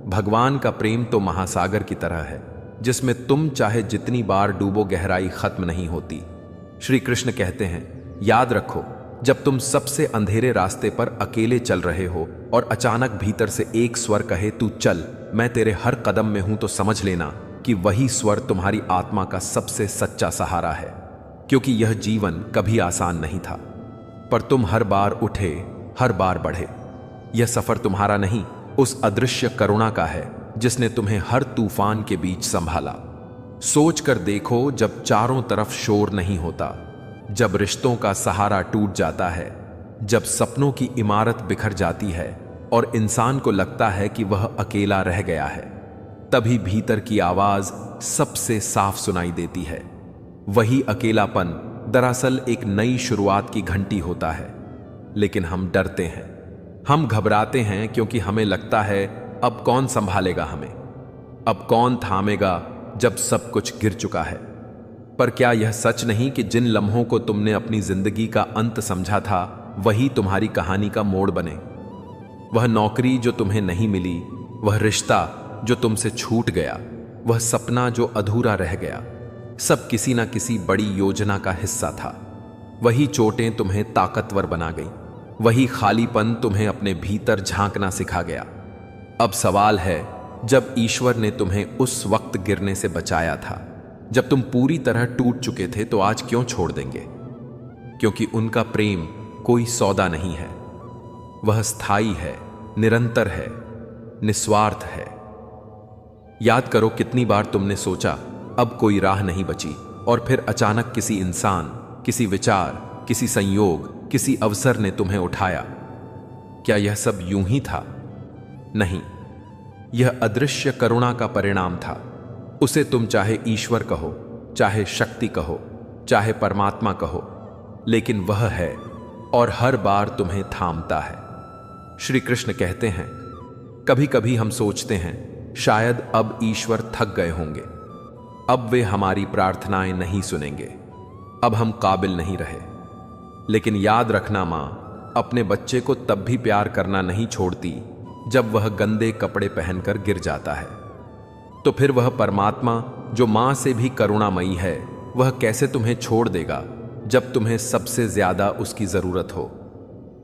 भगवान का प्रेम तो महासागर की तरह है, जिसमें तुम चाहे जितनी बार डूबो गहराई खत्म नहीं होती। श्री कृष्ण कहते हैं, याद रखो, जब तुम सबसे अंधेरे रास्ते पर अकेले चल रहे हो और अचानक भीतर से एक स्वर कहे तू चल, मैं तेरे हर कदम में हूं, तो समझ लेना कि वही स्वर तुम्हारी आत्मा का सबसे सच्चा सहारा है। क्योंकि यह जीवन कभी आसान नहीं था, पर तुम हर बार उठे, हर बार बढ़े। यह सफर तुम्हारा नहीं, उस अदृश्य करुणा का है जिसने तुम्हें हर तूफान के बीच संभाला। सोच कर देखो, जब चारों तरफ शोर नहीं होता, जब रिश्तों का सहारा टूट जाता है, जब सपनों की इमारत बिखर जाती है और इंसान को लगता है कि वह अकेला रह गया है, तभी भीतर की आवाज सबसे साफ सुनाई देती है। वही अकेलापन दरअसल एक नई शुरुआत की घंटी होता है। लेकिन हम डरते हैं, हम घबराते हैं, क्योंकि हमें लगता है अब कौन संभालेगा हमें, अब कौन थामेगा जब सब कुछ गिर चुका है। पर क्या यह सच नहीं कि जिन लम्हों को तुमने अपनी जिंदगी का अंत समझा था, वही तुम्हारी कहानी का मोड़ बने? वह नौकरी जो तुम्हें नहीं मिली, वह रिश्ता जो तुमसे छूट गया, वह सपना जो अधूरा रह गया, सब किसी न किसी बड़ी योजना का हिस्सा था। वही चोटें तुम्हें ताकतवर बना गई, वही खालीपन तुम्हें अपने भीतर झांकना सिखा गया। अब सवाल है, जब ईश्वर ने तुम्हें उस वक्त गिरने से बचाया था, जब तुम पूरी तरह टूट चुके थे, तो आज क्यों छोड़ देंगे? क्योंकि उनका प्रेम कोई सौदा नहीं है, वह स्थायी है, निरंतर है, निस्वार्थ है। याद करो, कितनी बार तुमने सोचा अब कोई राह नहीं बची, और फिर अचानक किसी इंसान, किसी विचार, किसी संयोग, किसी अवसर ने तुम्हें उठाया। क्या यह सब यूं ही था? नहीं, यह अदृश्य करुणा का परिणाम था। उसे तुम चाहे ईश्वर कहो, चाहे शक्ति कहो, चाहे परमात्मा कहो, लेकिन वह है और हर बार तुम्हें थामता है। श्री कृष्ण कहते हैं, कभी कभी हम सोचते हैं शायद अब ईश्वर थक गए होंगे, अब वे हमारी प्रार्थनाएं नहीं सुनेंगे, अब हम काबिल नहीं रहे। लेकिन याद रखना, मां अपने बच्चे को तब भी प्यार करना नहीं छोड़ती जब वह गंदे कपड़े पहनकर गिर जाता है। तो फिर वह परमात्मा जो मां से भी करुणामयी है, वह कैसे तुम्हें छोड़ देगा जब तुम्हें सबसे ज्यादा उसकी जरूरत हो?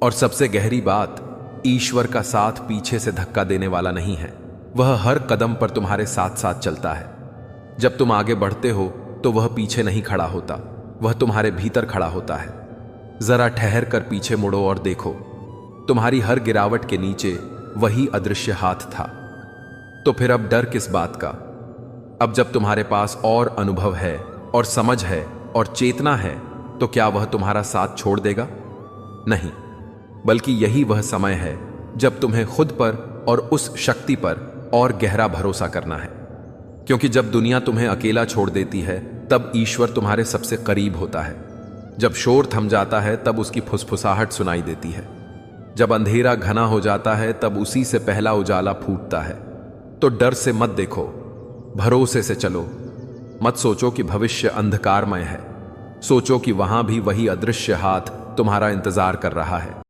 और सबसे गहरी बात, ईश्वर का साथ पीछे से धक्का देने वाला नहीं है, वह हर कदम पर तुम्हारे साथ साथ चलता है। जब तुम आगे बढ़ते हो तो वह पीछे नहीं खड़ा होता, वह तुम्हारे भीतर खड़ा होता है। जरा ठहर कर पीछे मुड़ो और देखो, तुम्हारी हर गिरावट के नीचे वही अदृश्य हाथ था। तो फिर अब डर किस बात का? अब जब तुम्हारे पास और अनुभव है और समझ है और चेतना है, तो क्या वह तुम्हारा साथ छोड़ देगा? नहीं, बल्कि यही वह समय है जब तुम्हें खुद पर और उस शक्ति पर और गहरा भरोसा करना है। क्योंकि जब दुनिया तुम्हें अकेला छोड़ देती है, तब ईश्वर तुम्हारे सबसे करीब होता है। जब शोर थम जाता है, तब उसकी फुसफुसाहट सुनाई देती है। जब अंधेरा घना हो जाता है, तब उसी से पहला उजाला फूटता है। तो डर से मत देखो, भरोसे से चलो। मत सोचो कि भविष्य अंधकारमय है, सोचो कि वहां भी वही अदृश्य हाथ तुम्हारा इंतजार कर रहा है।